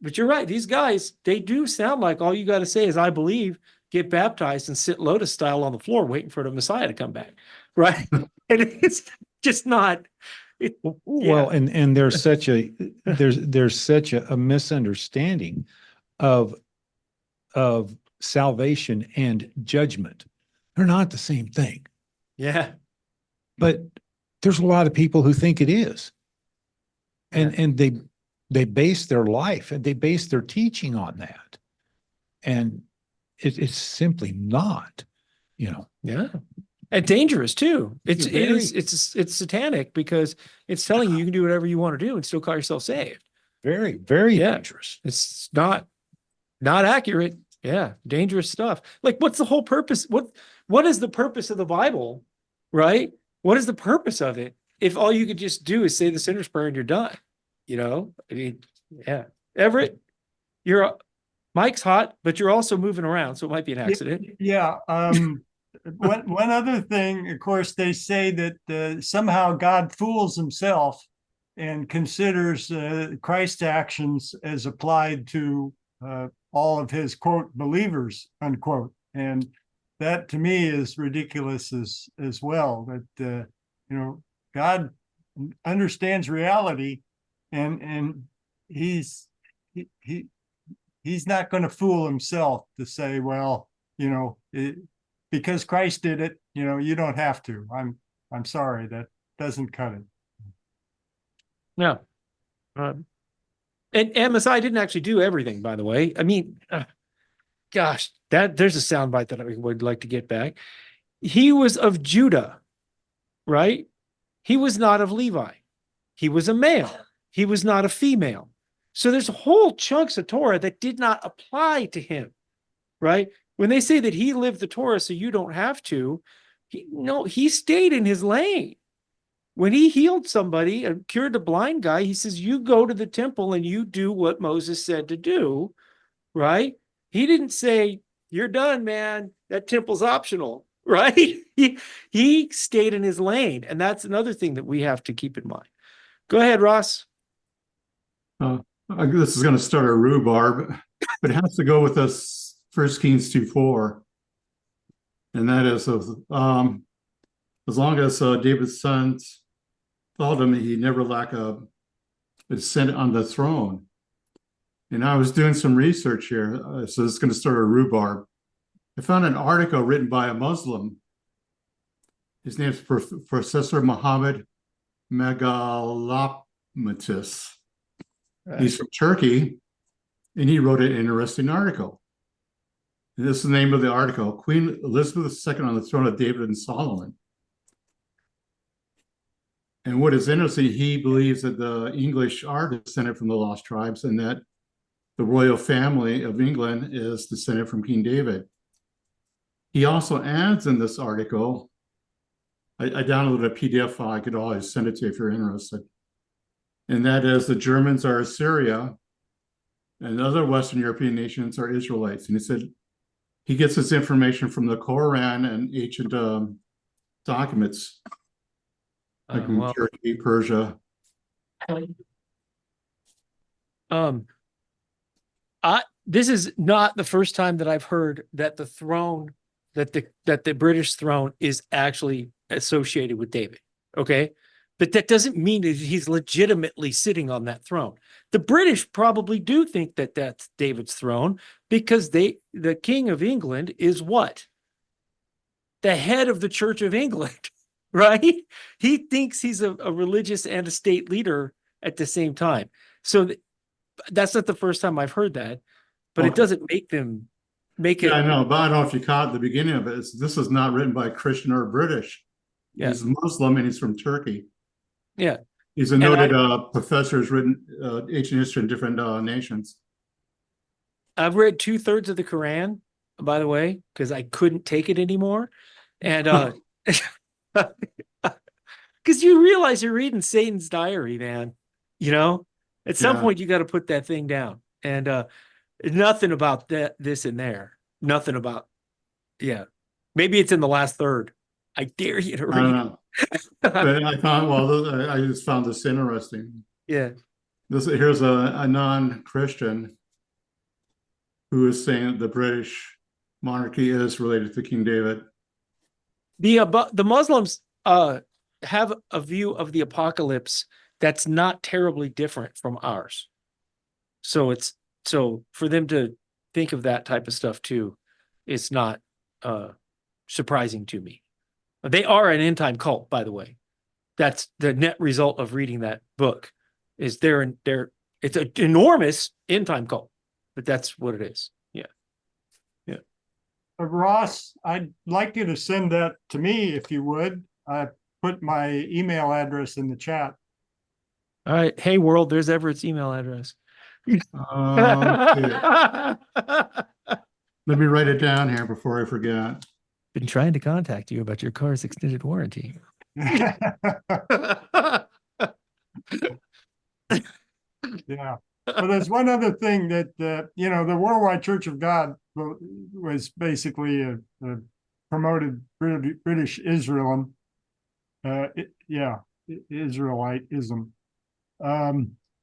Speaker 1: but you're right. These guys, they do sound like all you got to say is, I believe, get baptized and sit lotus style on the floor waiting for the Messiah to come back, right? And it's just not.
Speaker 5: Well, and there's such a misunderstanding of salvation and judgment. They're not the same thing.
Speaker 1: Yeah.
Speaker 5: But there's a lot of people who think it is. And they base their life and they base their teaching on that. And it's simply not, you know.
Speaker 1: Yeah. And dangerous too. It's satanic because it's telling you can do whatever you want to do and still call yourself saved.
Speaker 5: Very, very dangerous.
Speaker 1: It's not accurate. Yeah. Dangerous stuff. Like, what's the whole purpose? What is the purpose of the Bible? Right? What is the purpose of it? If all you could just do is say the sinner's prayer and you're done, you know? I mean, yeah. Everett, Mike's hot, but you're also moving around, so it might be an accident.
Speaker 2: Yeah. One other thing, of course, they say that somehow God fools himself and considers Christ's actions as applied to all of his, quote, believers, unquote. And that to me is ridiculous as well, that, you know, God understands reality and he's not going to fool himself to say, well, you know, because Christ did it, you know, you don't have to. I'm sorry, that doesn't cut it.
Speaker 1: No. And Messiah didn't actually do everything, by the way. I mean, gosh, there's a soundbite that I would like to get back. He was of Judah, right? He was not of Levi. He was a male. He was not a female. So there's whole chunks of Torah that did not apply to him, right? When they say that he lived the Torah so you don't have to, he stayed in his lane. When he healed somebody and cured a blind guy, he says, you go to the temple and you do what Moses said to do, right? He didn't say, you're done, man. That temple's optional, right? He stayed in his lane. And that's another thing that we have to keep in mind. Go ahead, Ross.
Speaker 3: This is going to start a rhubarb, but it has to go with us 1 Kings 2:4. And that is, as long as David's sons followed him, he never lacked a descendant on the throne. And I was doing some research here, so this is going to start a rhubarb. I found an article written by a Muslim. His name is Professor Muhammad Megalopmatis. He's from Turkey, And he wrote an interesting article. And this is the name of the article: Queen Elizabeth II on the throne of David and Solomon. And what is interesting, he believes that the English are descended from the lost tribes and that the royal family of England is descended from King David. He also adds in this article, I downloaded a PDF file, I could always send it to you if you're interested. And that is, the Germans are Assyria and other Western European nations are Israelites. And he said he gets his information from the Quran and ancient documents, like from
Speaker 1: Well,
Speaker 3: Turkey, Persia.
Speaker 1: This is not the first time that I've heard that the throne, that the British throne is actually associated with David. Okay. But that doesn't mean that he's legitimately sitting on that throne. The British probably do think that that's David's throne because the King of England is what? The head of the Church of England, right? He thinks he's a religious and a state leader at the same time. So that's not the first time I've heard that, but it doesn't make them make it.
Speaker 3: Yeah, I know, but I don't know if you caught the beginning of it. This is not written by a Christian or British.
Speaker 1: Yeah.
Speaker 3: He's Muslim and he's from Turkey.
Speaker 1: Yeah.
Speaker 3: He's a noted professor who's written ancient history in different nations.
Speaker 1: I've read 2/3 of the Quran, by the way, because I couldn't take it anymore. And because you realize you're reading Satan's diary, man. You know, at some point you got to put that thing down. And nothing about this in there. Nothing about, maybe it's in the last third. I dare you to read.
Speaker 3: I don't know. But I thought, well, I just found this interesting.
Speaker 1: Yeah.
Speaker 3: Here's a non-Christian who is saying that the British monarchy is related to King David.
Speaker 1: The Muslims have a view of the apocalypse that's not terribly different from ours. So for them to think of that type of stuff too, it's not surprising to me. They are an end time cult, by the way. That's the net result of reading that book. Is it's an enormous end time cult, but that's what it is. Yeah.
Speaker 2: Ross, I'd like you to send that to me if you would. I put my email address in the chat.
Speaker 1: All right. Hey world, there's Everett's email address.
Speaker 3: Okay. Let me write it down here before I forget.
Speaker 1: Been trying to contact you about your car's extended warranty.
Speaker 2: Yeah. But there's one other thing that, the Worldwide Church of God was basically a promoted British Israelism. Israelitism.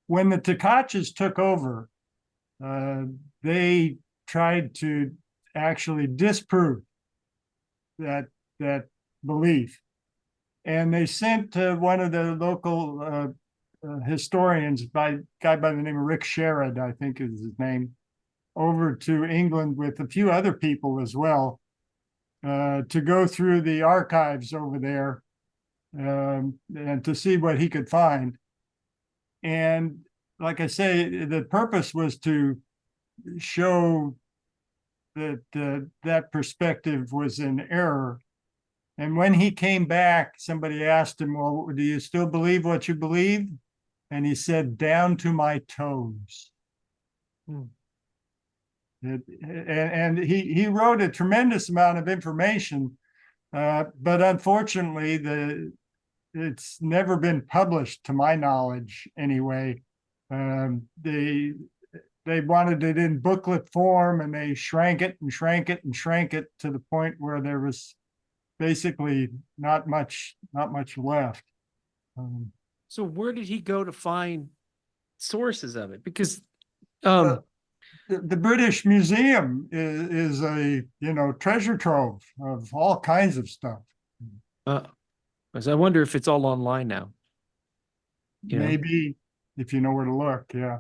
Speaker 2: When the Tekachas took over, they tried to actually disprove that belief. And they sent one of the local historians, a guy by the name of Rick Sherrod, I think is his name, over to England with a few other people as well, to go through the archives over there and to see what he could find. And like I say, the purpose was to show that that perspective was in error. And when he came back, somebody asked him, well, do you still believe what you believe? And he said, down to my toes. And he wrote a tremendous amount of information, but unfortunately, it's never been published to my knowledge anyway. They wanted it in booklet form and they shrank it and shrank it and shrank it to the point where there was basically not much left.
Speaker 1: So where did he go to find sources of it? Because
Speaker 2: the British Museum is a treasure trove of all kinds of stuff.
Speaker 1: Because I wonder if it's all online now.
Speaker 2: Maybe if you know where to look, yeah.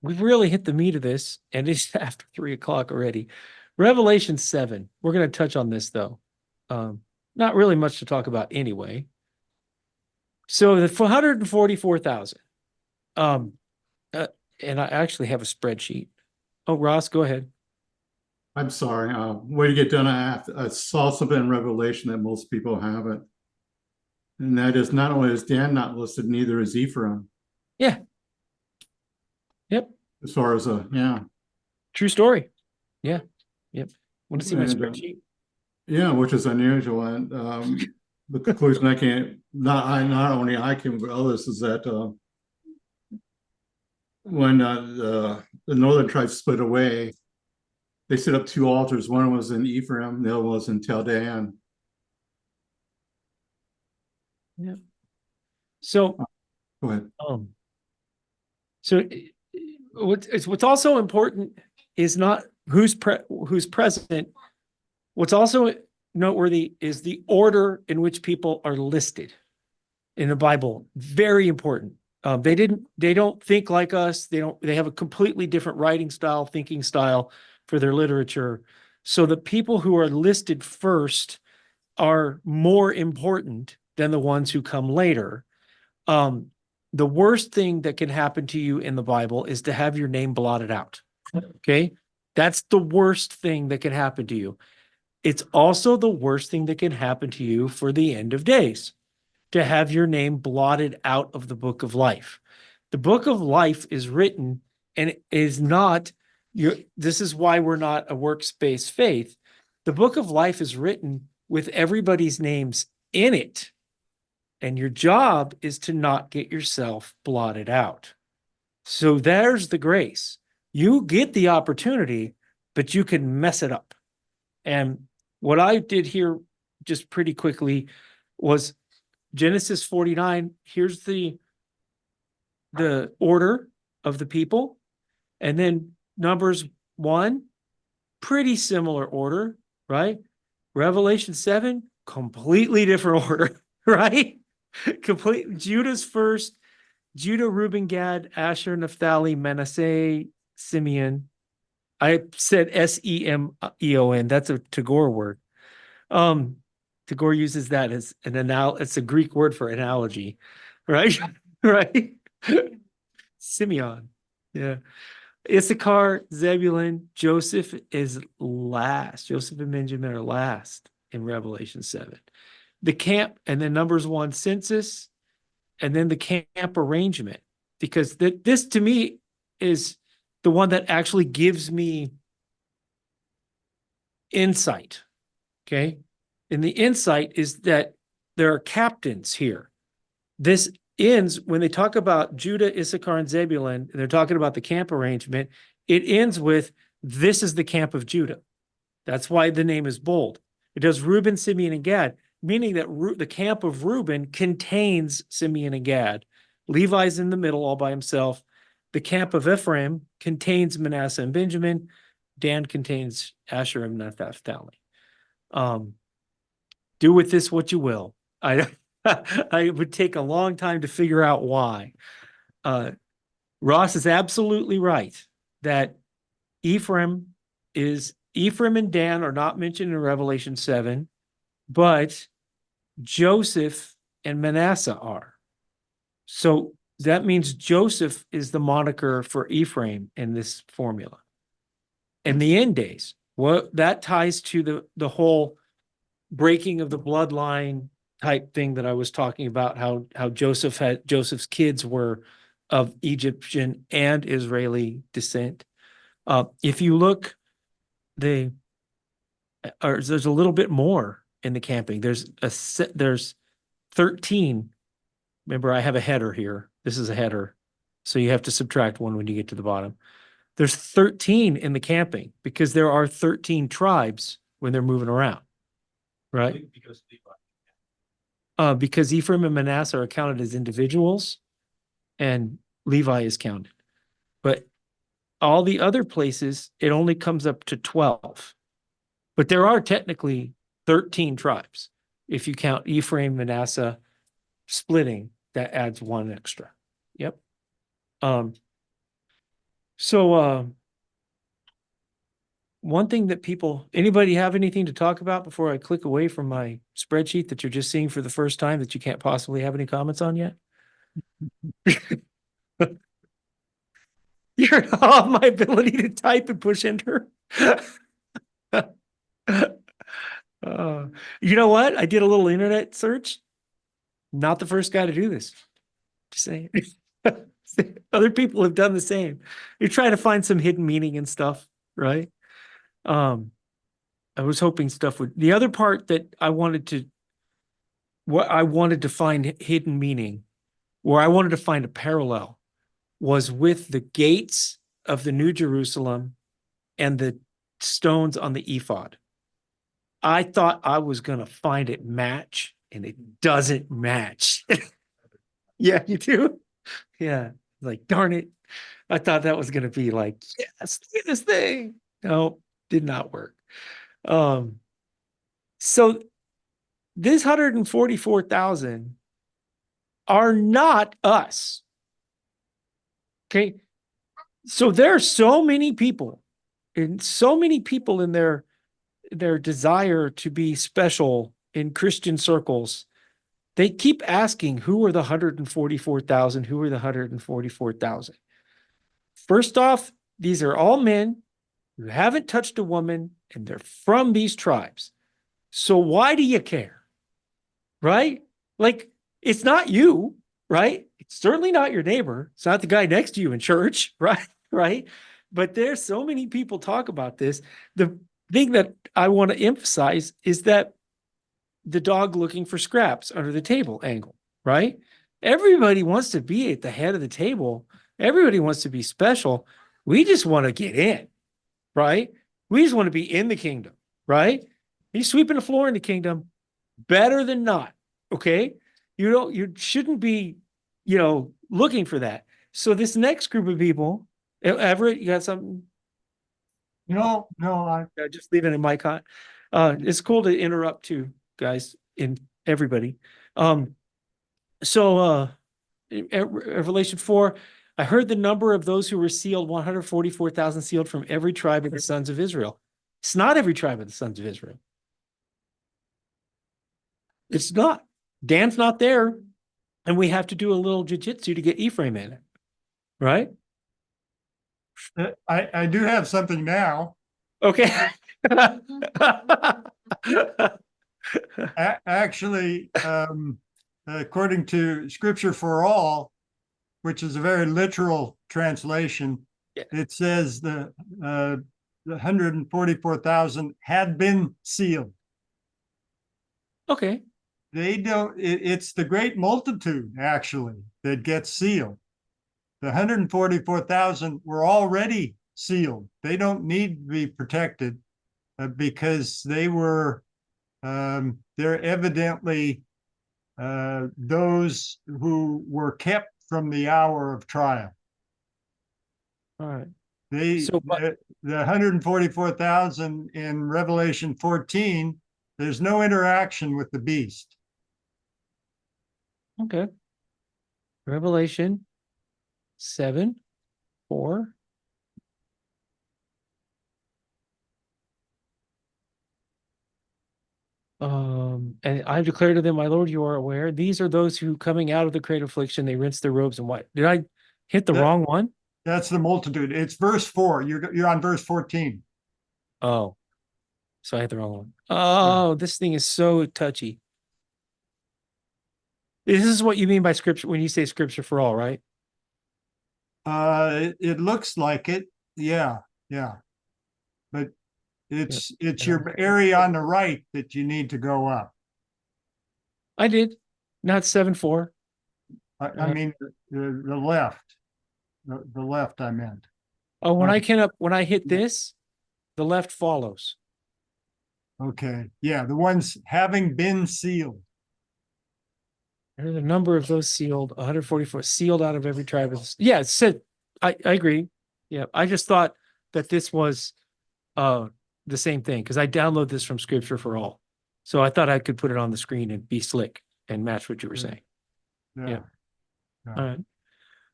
Speaker 1: We've really hit the meat of this, and it's after 3 o'clock already. Revelation 7. We're going to touch on this though. Not really much to talk about anyway. So the 144,000. Um, and I actually have a spreadsheet. Oh, Ross, go ahead.
Speaker 3: I'm sorry, when you get done, I saw something in Revelation that most people haven't. And that is not only is Dan not listed, neither is Ephraim,
Speaker 1: Yeah. Yep.
Speaker 3: as far as, yeah.
Speaker 1: True story. Yeah. Yep. Want to see my
Speaker 3: And,
Speaker 1: spreadsheet?
Speaker 3: yeah, which is unusual. And the conclusion I can't, not only I came, but others is that when the northern tribes split away, they set up two altars. One was in Ephraim, the other was in Tel Dan.
Speaker 1: Yeah. So,
Speaker 3: Go ahead.
Speaker 1: so what's also important is not who's present. What's also noteworthy is the order in which people are listed in the Bible. Very important. They don't think like us. They have a completely different writing style, thinking style for their literature. So the people who are listed first are more important than the ones who come later. The worst thing that can happen to you in the Bible is to have your name blotted out. Okay. That's the worst thing that can happen to you. It's also the worst thing that can happen to you for the end of days, to have your name blotted out of the book of life. The book of life is written and is not this is why we're not a works-based faith. The book of life is written with everybody's names in it. And your job is to not get yourself blotted out. So there's the grace. You get the opportunity, but you can mess it up. And what I did here just pretty quickly was Genesis 49. Here's the order of the people. And then Numbers 1, pretty similar order, right? Revelation 7, completely different order, right? Judah's first. Judah, Reuben, Gad, Asher, Naphtali, Manasseh, Simeon. I said Semeon. That's a Tagore word. Tagore uses that as it's a Greek word for analogy, right? Right? Simeon. Yeah. Issachar, Zebulun, Joseph is last. Joseph and Benjamin are last in Revelation 7. The camp, and then Numbers 1 census, and then the camp arrangement, because this to me is the one that actually gives me insight. Okay. And the insight is that there are captains here. This ends when they talk about Judah, Issachar, and Zebulun, and they're talking about the camp arrangement. It ends with, this is the camp of Judah. That's why the name is bold. It does Reuben, Simeon, and Gad, meaning that the camp of Reuben contains Simeon and Gad. Levi's in the middle all by himself. The camp of Ephraim contains Manasseh and Benjamin. Dan contains Asher and Naphtali. Do with this what you will. I would take a long time to figure out why. Ross is absolutely right that Ephraim and Dan are not mentioned in Revelation 7, but Joseph and Manasseh are. So that means Joseph is the moniker for Ephraim in this formula. In the end days, what that ties to the whole breaking of the bloodline type thing that I was talking about, how Joseph's kids were of Egyptian and Israeli descent. If you look, there's a little bit more in the camping. There's 13. Remember, I have a header here. This is a header. So you have to subtract one when you get to the bottom. There's 13 in the camping because there are 13 tribes when they're moving around, right? Because Ephraim and Manasseh are counted as individuals and Levi is counted. But all the other places, it only comes up to 12. But there are technically 13 tribes. If you count Ephraim, Manasseh splitting, that adds one extra. Yep. one thing that anybody have anything to talk about before I click away from my spreadsheet that you're just seeing for the first time that you can't possibly have any comments on yet? You're in awe of my ability to type and push enter. You know what? I did a little internet search. Not the first guy to do this. Just saying. Other people have done the same. You're trying to find some hidden meaning and stuff, right? I was hoping stuff would. The other part that I wanted to find hidden meaning, where I wanted to find a parallel, was with the gates of the New Jerusalem and the stones on the ephod. I thought I was going to find it match, and it doesn't match. Yeah, you do? Yeah. Like, darn it. I thought that was going to be like, yes, look at this thing. No, did not work. So this 144,000 are not us. Okay. So there are so many people in their desire to be special in Christian circles. They keep asking, who are the 144,000? Who are the 144,000? First off, these are all men who haven't touched a woman, and they're from these tribes. So why do you care? Right? Like, it's not you, right? It's certainly not your neighbor. It's not the guy next to you in church, right? Right? But there's so many people talk about this. The thing that I want to emphasize is that the dog looking for scraps under the table angle, right? Everybody wants to be at the head of the table. Everybody wants to be special. We just want to get in, right? We just want to be in the kingdom, right? He's sweeping the floor in the kingdom, better than not, okay? You shouldn't be, looking for that. So this next group of people, Everett, you got something?
Speaker 2: No,
Speaker 1: Just leave it in my con. It's cool to interrupt too, guys, in everybody. So in Revelation 4, I heard the number of those who were sealed, 144,000 sealed from every tribe of the sons of Israel. It's not every tribe of the sons of Israel. It's not. Dan's not there. And we have to do a little jujitsu to get Ephraim in it. Right?
Speaker 2: I do have something now.
Speaker 1: Okay.
Speaker 2: Actually, according to Scripture for All, which is a very literal translation,
Speaker 1: Yeah.
Speaker 2: it says the 144,000 had been sealed.
Speaker 1: Okay.
Speaker 2: They don't, it's the great multitude actually that gets sealed. The 144,000 were already sealed. They don't need to be protected because they were, they're evidently those who were kept from the hour of trial.
Speaker 1: All right.
Speaker 2: The 144,000 in Revelation 14, there's no interaction with the beast.
Speaker 1: Okay. Revelation 7:4. And I declare to them, my Lord, you are aware. These are those who coming out of the great affliction, they rinse their robes in white. Did I hit the wrong one?
Speaker 2: That's the multitude. It's verse 4. You're on verse 14.
Speaker 1: Oh, so I hit the wrong one. Oh, this thing is so touchy. This is what you mean by scripture when you say scripture for all, right?
Speaker 2: It looks like it. Yeah. But it's your area on the right that you need to go up.
Speaker 1: I did. Not 7:4.
Speaker 2: I mean the left. The left I meant.
Speaker 1: Oh, when I hit this, the left follows.
Speaker 2: Okay. Yeah, the ones having been sealed.
Speaker 1: There's a number of those sealed, 144 sealed out of every tribe. Yeah, it said, I agree. Yeah, I just thought that this was the same thing because I download this from Scripture for All. So I thought I could put it on the screen and be slick and match what you were saying. Yeah. All right.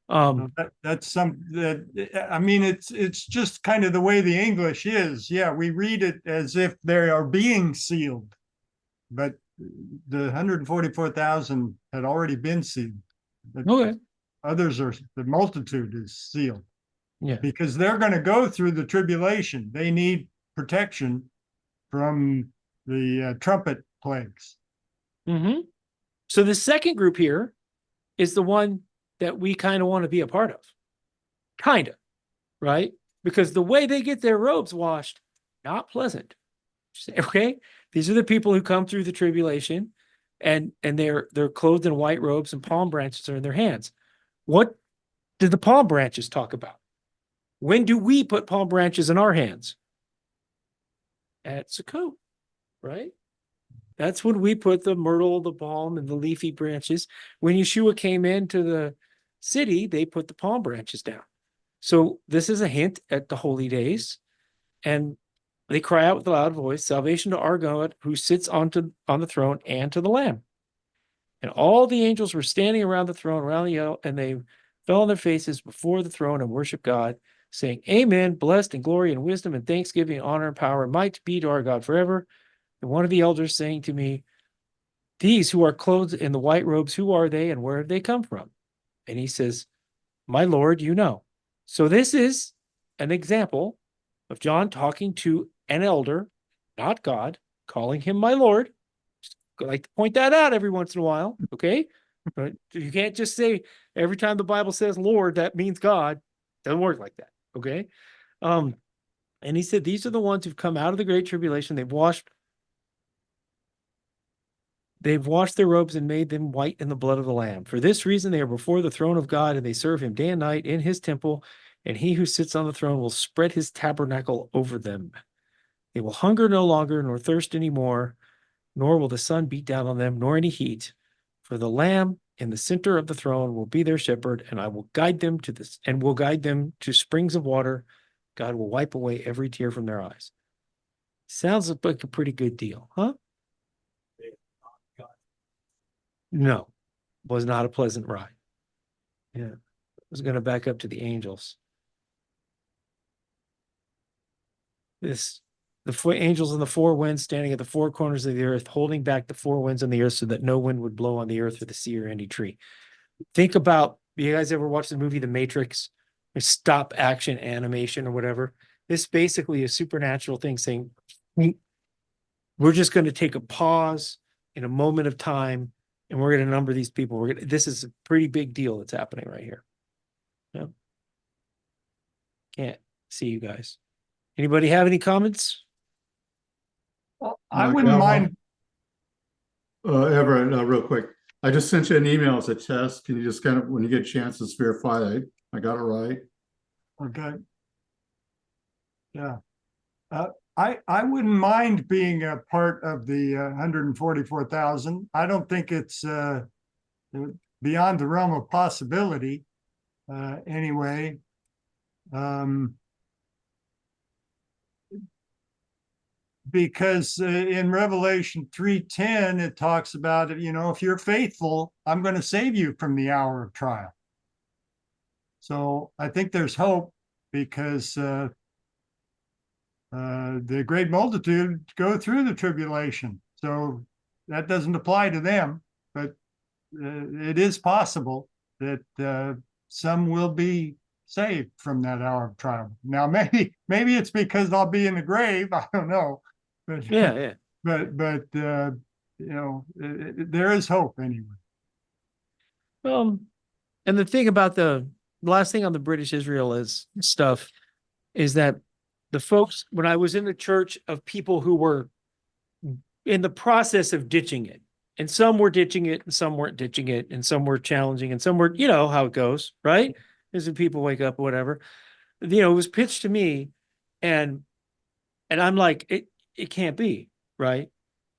Speaker 2: That's I mean, it's just kind of the way the English is. Yeah, we read it as if they are being sealed, but the 144,000 had already been sealed. But
Speaker 1: Okay.
Speaker 2: others the multitude is sealed
Speaker 1: Yeah.
Speaker 2: because they're going to go through the tribulation. They need protection from the trumpet plagues.
Speaker 1: Mm-hmm. So the second group here is the one that we kind of want to be a part of. Kind of, right? Because the way they get their robes washed, not pleasant. Okay. These are the people who come through the tribulation and they're clothed in white robes and palm branches are in their hands. What did the palm branches talk about? When do we put palm branches in our hands? At Sukkot, right? That's when we put the myrtle, the palm, and the leafy branches. When Yeshua came into the city, they put the palm branches down. So this is a hint at the holy days. And they cry out with a loud voice, salvation to our God who sits on the throne and to the Lamb. And all the angels were standing around the throne, around the aisle, and they fell on their faces before the throne and worshiped God, saying, Amen, blessed and glory and wisdom and thanksgiving, honor and power and might be to our God forever. And one of the elders saying to me, these who are clothed in the white robes, who are they and where have they come from? And he says, my Lord, you know. So this is an example of John talking to an elder, not God, calling him my Lord. Just like to point that out every once in a while, okay? But you can't just say every time the Bible says Lord, that means God. Doesn't work like that, okay? And he said, these are the ones who've come out of the great tribulation. They've washed their robes and made them white in the blood of the Lamb. For this reason, they are before the throne of God, and they serve him day and night in his temple, and he who sits on the throne will spread his tabernacle over them. They will hunger no longer, nor thirst any more, nor will the sun beat down on them, nor any heat. For the Lamb in the center of the throne will be their shepherd, and I will guide them to this, and will guide them to springs of water. God will wipe away every tear from their eyes. Sounds like a pretty good deal, huh? No, was not a pleasant ride. Yeah, I was going to back up to the angels. The angels in the four winds standing at the four corners of the earth, holding back the four winds on the earth so that no wind would blow on the earth or the sea or any tree. Think about, you guys ever watched the movie The Matrix? Stop action animation or whatever. This basically is a supernatural thing saying, we're just going to take a pause in a moment of time and we're going to number these people. This is a pretty big deal that's happening right here. Yeah. Can't see you guys. Anybody have any comments?
Speaker 2: Well, I wouldn't mind.
Speaker 3: Everett, real quick. I just sent you an email as a test. Can you just kind of, when you get a chance, just verify that I got it right?
Speaker 2: Okay. Yeah. I wouldn't mind being a part of the 144,000. I don't think it's beyond the realm of possibility anyway. Because in Revelation 3:10, it talks about it, if you're faithful, I'm going to save you from the hour of trial. So I think there's hope because the great multitude go through the tribulation. So that doesn't apply to them, but it is possible that some will be saved from that hour of trial. Now, maybe it's because I'll be in the grave. I don't know. But,
Speaker 1: Yeah.
Speaker 2: But there is hope anyway.
Speaker 1: And the thing about the last thing on the British Israel is that the folks, when I was in the church of people who were in the process of ditching it, and some were ditching it and some weren't ditching it, and some were challenging and some were, how it goes, right? As the people wake up or whatever, it was pitched to me and I'm like, it can't be, right?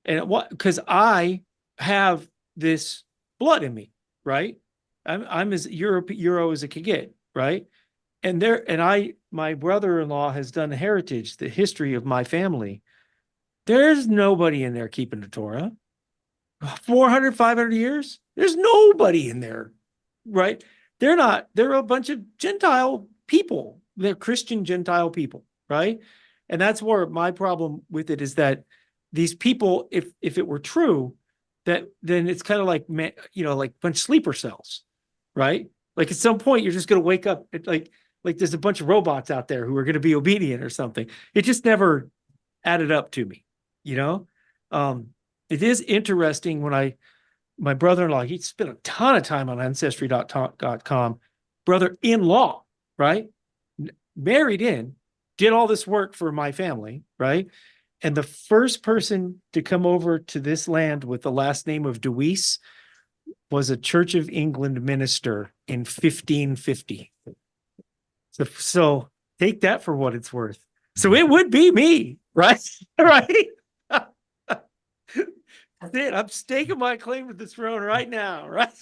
Speaker 1: And because I have this blood in me, right? I'm as Euro as it could get, right? And my brother-in-law has done heritage, the history of my family. There's nobody in there keeping the Torah. 400, 500 years. There's nobody in there, right? they're a bunch of Gentile people. They're Christian Gentile people, right? And that's where my problem with it is that these people, if it were true, that then it's kind of like, like a bunch of sleeper cells, right? Like at some point you're just going to wake up like there's a bunch of robots out there who are going to be obedient or something. It just never added up to me, you know? It is interesting when my brother-in-law, he spent a ton of time on ancestry.com, brother-in-law, right? Married in, did all this work for my family, right? And the first person to come over to this land with the last name of DeWeese was a Church of England minister in 1550. So take that for what it's worth. So it would be me, right? Right? That's it. I'm staking my claim to the throne right now, right?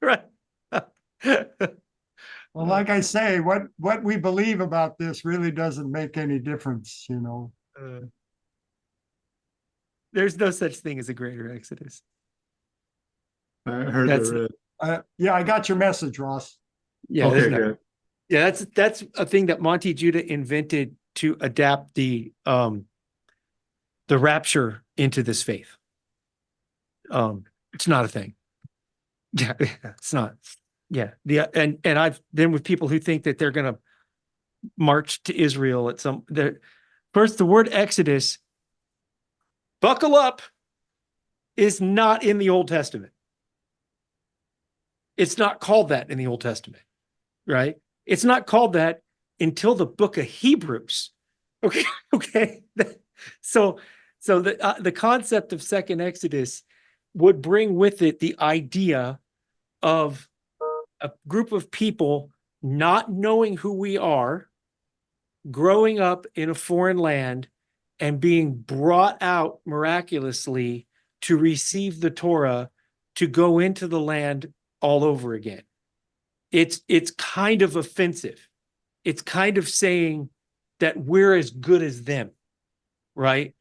Speaker 1: Right.
Speaker 2: Well, like I say, what we believe about this really doesn't make any difference, you know.
Speaker 1: There's no such thing as a greater exodus.
Speaker 3: I heard
Speaker 1: That's-
Speaker 3: there is.
Speaker 2: Yeah, I got your message, Ross.
Speaker 1: Yeah,
Speaker 3: Okay,
Speaker 1: there's no-
Speaker 3: good.
Speaker 1: yeah, that's a thing that Monty Judah invented to adapt the rapture into this faith. It's not a thing. Yeah, it's not. Yeah, and I've been with people who think that they're going to march to Israel at first. The word Exodus, buckle up, is not in the Old Testament. It's not called that in the Old Testament, right? It's not called that until the book of Hebrews. Okay, okay. So the concept of second Exodus would bring with it the idea of a group of people not knowing who we are, growing up in a foreign land, and being brought out miraculously to receive the Torah, to go into the land all over again. It's kind of offensive. It's kind of saying that we're as good as them, right?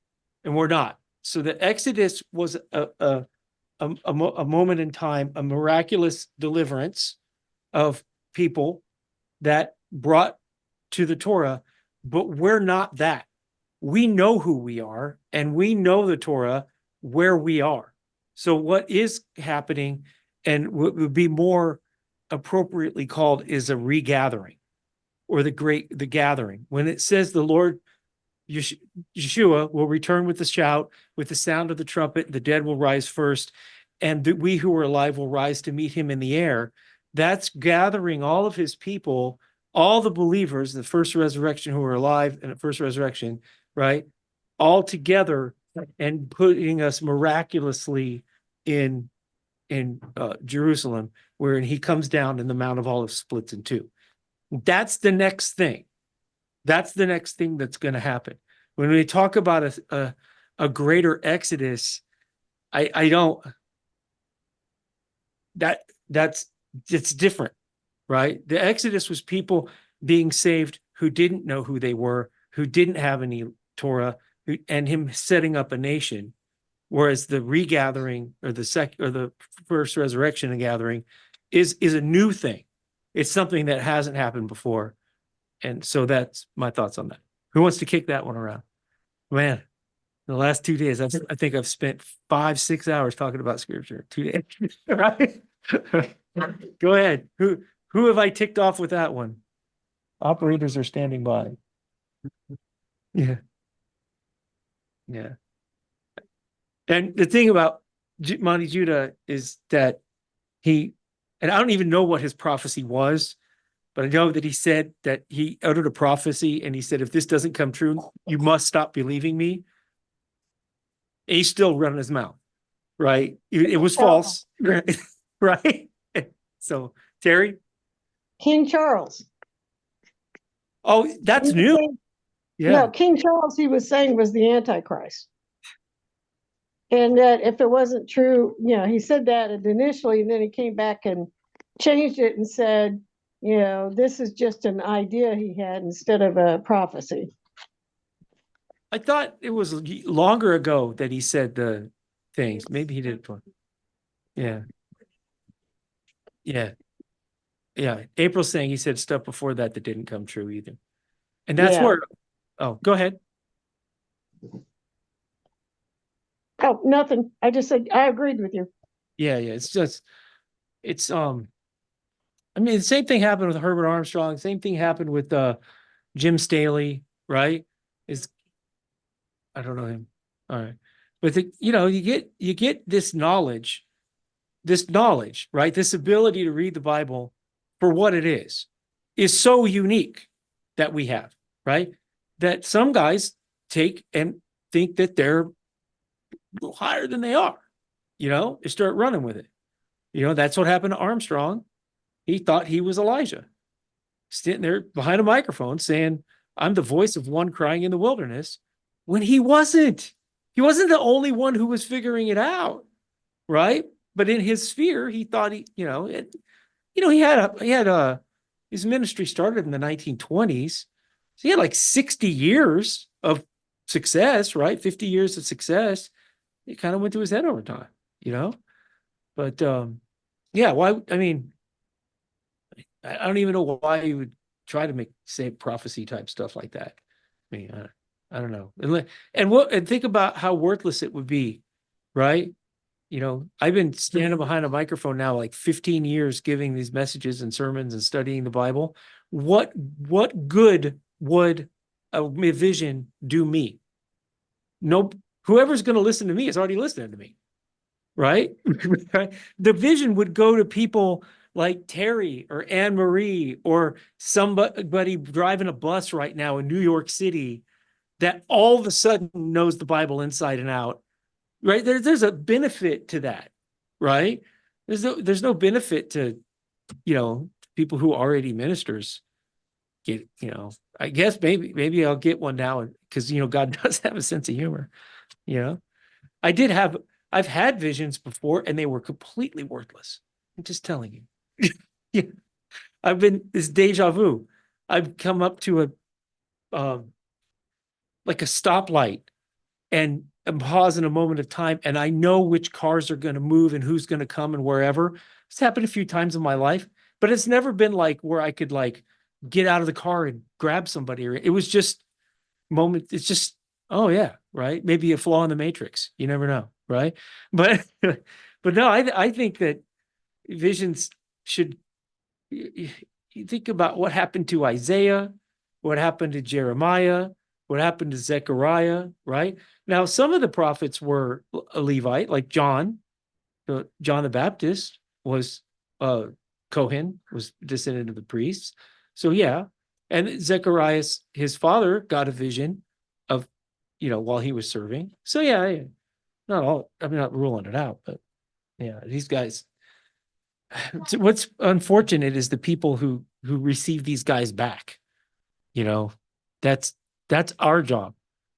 Speaker 1: And we're not. So the Exodus was a moment in time, a miraculous deliverance of people that brought to the Torah, but we're not that. We know who we are, and we know the Torah where we are. So what is happening, and what would be more appropriately called, is a regathering, or the gathering. When it says the Lord Yeshua will return with a shout, with the sound of the trumpet, the dead will rise first, and we who are alive will rise to meet him in the air. That's gathering all of his people, all the believers, the first resurrection who are alive and the first resurrection, right? All together and putting us miraculously in Jerusalem, where he comes down and the Mount of Olives splits in two. That's the next thing. That's the next thing that's going to happen. When we talk about a greater exodus, I don't. It's different, right? The Exodus was people being saved who didn't know who they were, who didn't have any Torah, and him setting up a nation. Whereas the regathering, or the first resurrection and gathering is a new thing. It's something that hasn't happened before. And so that's my thoughts on that. Who wants to kick that one around? Man, the last 2 days, I think I've spent 5-6 hours talking about scripture. 2 days, right? Go ahead. Who have I ticked off with that one? Operators are standing by. Yeah. Yeah. And the thing about Monty Judah is that and I don't even know what his prophecy was, but I know that he said that he uttered a prophecy, and he said, if this doesn't come true, you must stop believing me. And he's still running his mouth, right? It was false, right? So, Terry?
Speaker 6: King Charles.
Speaker 1: Oh, that's
Speaker 6: He was
Speaker 1: new.
Speaker 6: saying-
Speaker 1: Yeah.
Speaker 6: No, King Charles, he was saying, was the Antichrist. And that if it wasn't true, he said that initially, and then he came back and changed it and said, this is just an idea he had instead of a prophecy.
Speaker 1: I thought it was longer ago that he said the things. Maybe he did it. Yeah. Yeah. Yeah, April's saying he said stuff before that didn't come true either. And that's
Speaker 6: Yeah.
Speaker 1: where, oh, go ahead.
Speaker 6: Oh, nothing. I just said, I agreed with you.
Speaker 1: Yeah, it's just, I mean, the same thing happened with Herbert Armstrong, same thing happened with Jim Staley, right? I don't know him. All right. But you get this knowledge, right? This ability to read the Bible for what it is so unique that we have, right? That some guys take and think that they're higher than they are, they start running with it. That's what happened to Armstrong. He thought he was Elijah, sitting there behind a microphone saying, I'm the voice of one crying in the wilderness, when he wasn't. He wasn't the only one who was figuring it out, right? But in his sphere, he thought his ministry started in the 1920s. So he had like 60 years of success, right? 50 years of success. It kind of went to his head over time, But yeah, why? I mean, I don't even know why you would try to say prophecy type stuff like that. I mean, I don't know. And think about how worthless it would be, right? I've been standing behind a microphone now like 15 years giving these messages and sermons and studying the Bible. What good would a vision do me? No, whoever's going to listen to me is already listening to me, right? The vision would go to people like Terry or Anne Marie or somebody driving a bus right now in New York City that all of a sudden knows the Bible inside and out, right? There's a benefit to that, right? There's no benefit to, people who already ministers get, I guess maybe I'll get one now because, God does have a sense of humor, I've had visions before and they were completely worthless. I'm just telling you. Yeah. This deja vu. I've come up to like a stoplight and I'm pausing a moment of time and I know which cars are going to move and who's going to come and wherever. It's happened a few times in my life, but it's never been like where I could like get out of the car and grab somebody. It was just it's just, oh yeah, right? Maybe a flaw in the matrix. You never know, right? But no, I think that visions should, you think about what happened to Isaiah, what happened to Jeremiah, what happened to Zechariah, right? Now, some of the prophets were a Levite, like John the Baptist was Kohen, was descendant of the priests. So yeah. And Zechariah, his father, got a vision of, while he was serving. So yeah, not all, I'm not ruling it out, but yeah, these guys. What's unfortunate is the people who receive these guys back. That's our job,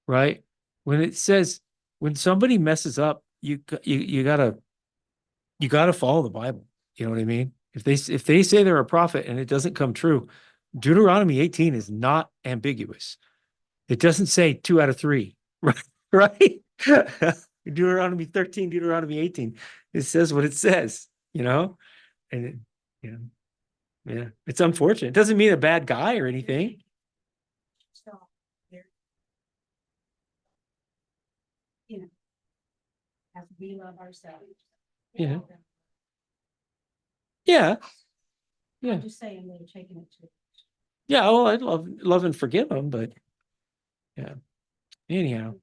Speaker 1: right? When it says when somebody messes up, you gotta follow the Bible. You know what I mean? If they say they're a prophet and it doesn't come true, Deuteronomy 18 is not ambiguous. It doesn't say 2 out of 3, right? Right? Deuteronomy 13, Deuteronomy 18. It says what it says, and yeah, it's unfortunate. It doesn't mean a bad guy or anything.
Speaker 7: As we love ourselves.
Speaker 1: Yeah. Yeah. Yeah.
Speaker 7: I'm just saying they're taking it to.
Speaker 1: Yeah. Well, I'd love and forgive them, but yeah. Anyhow,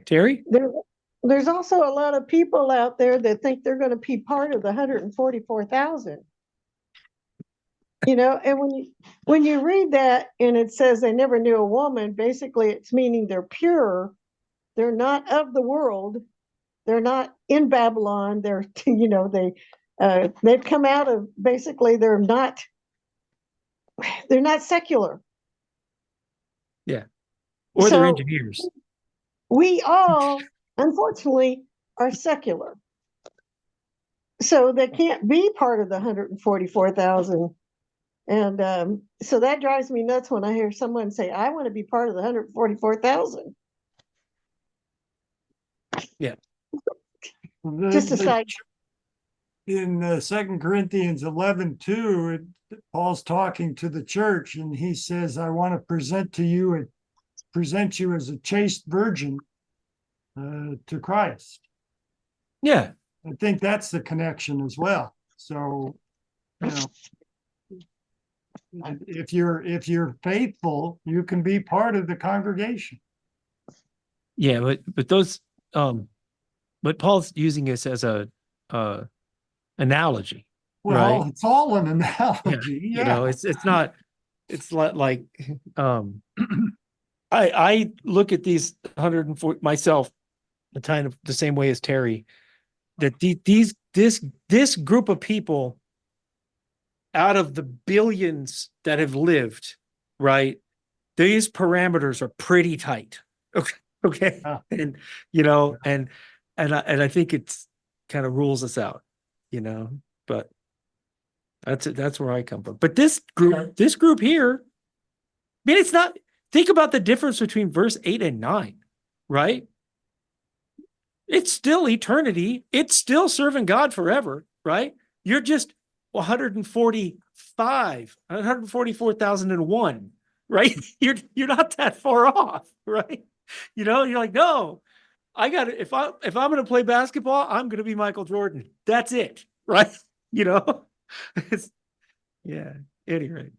Speaker 1: Terry?
Speaker 6: There's also a lot of people out there that think they're going to be part of the 144,000. And when you read that and it says they never knew a woman, basically it's meaning they're pure. They're not of the world. They're not in Babylon. They're, they've come out of, basically they're not secular.
Speaker 1: Yeah. Or
Speaker 6: So
Speaker 1: they're engineers.
Speaker 6: We all, unfortunately, are secular. So they can't be part of the 144,000. And so that drives me nuts when I hear someone say, I want to be part of the 144,000.
Speaker 1: Yeah.
Speaker 6: Just a side.
Speaker 2: in 2 Corinthians 11:2, Paul's talking to the church and he says, I want to present you as a chaste virgin to Christ.
Speaker 1: Yeah.
Speaker 2: I think that's the connection as well. So, you know, if you're faithful, you can be part of the congregation.
Speaker 1: Yeah. But those, but Paul's using this as a, analogy.
Speaker 2: Well,
Speaker 1: Right.
Speaker 2: it's all an analogy.
Speaker 1: You know, it's not, it's like, I look at these 140 myself, the kind of the same way as Terry, that this group of people out of the billions that have lived, right? These parameters are pretty tight. Okay. Okay.
Speaker 2: Yeah.
Speaker 1: And, you know, and I think it's kind of rules us out, you know, but that's it. That's where I come from. But this group here, I mean, it's not, think about the difference between verse 8 and 9, right? It's still eternity. It's still serving God forever, right? You're just 144,001, right? You're not that far off, right? You know, you're like, no, I got it. If I'm going to play basketball, I'm going to be Michael Jordan. That's it, right? You know, yeah. Anyway.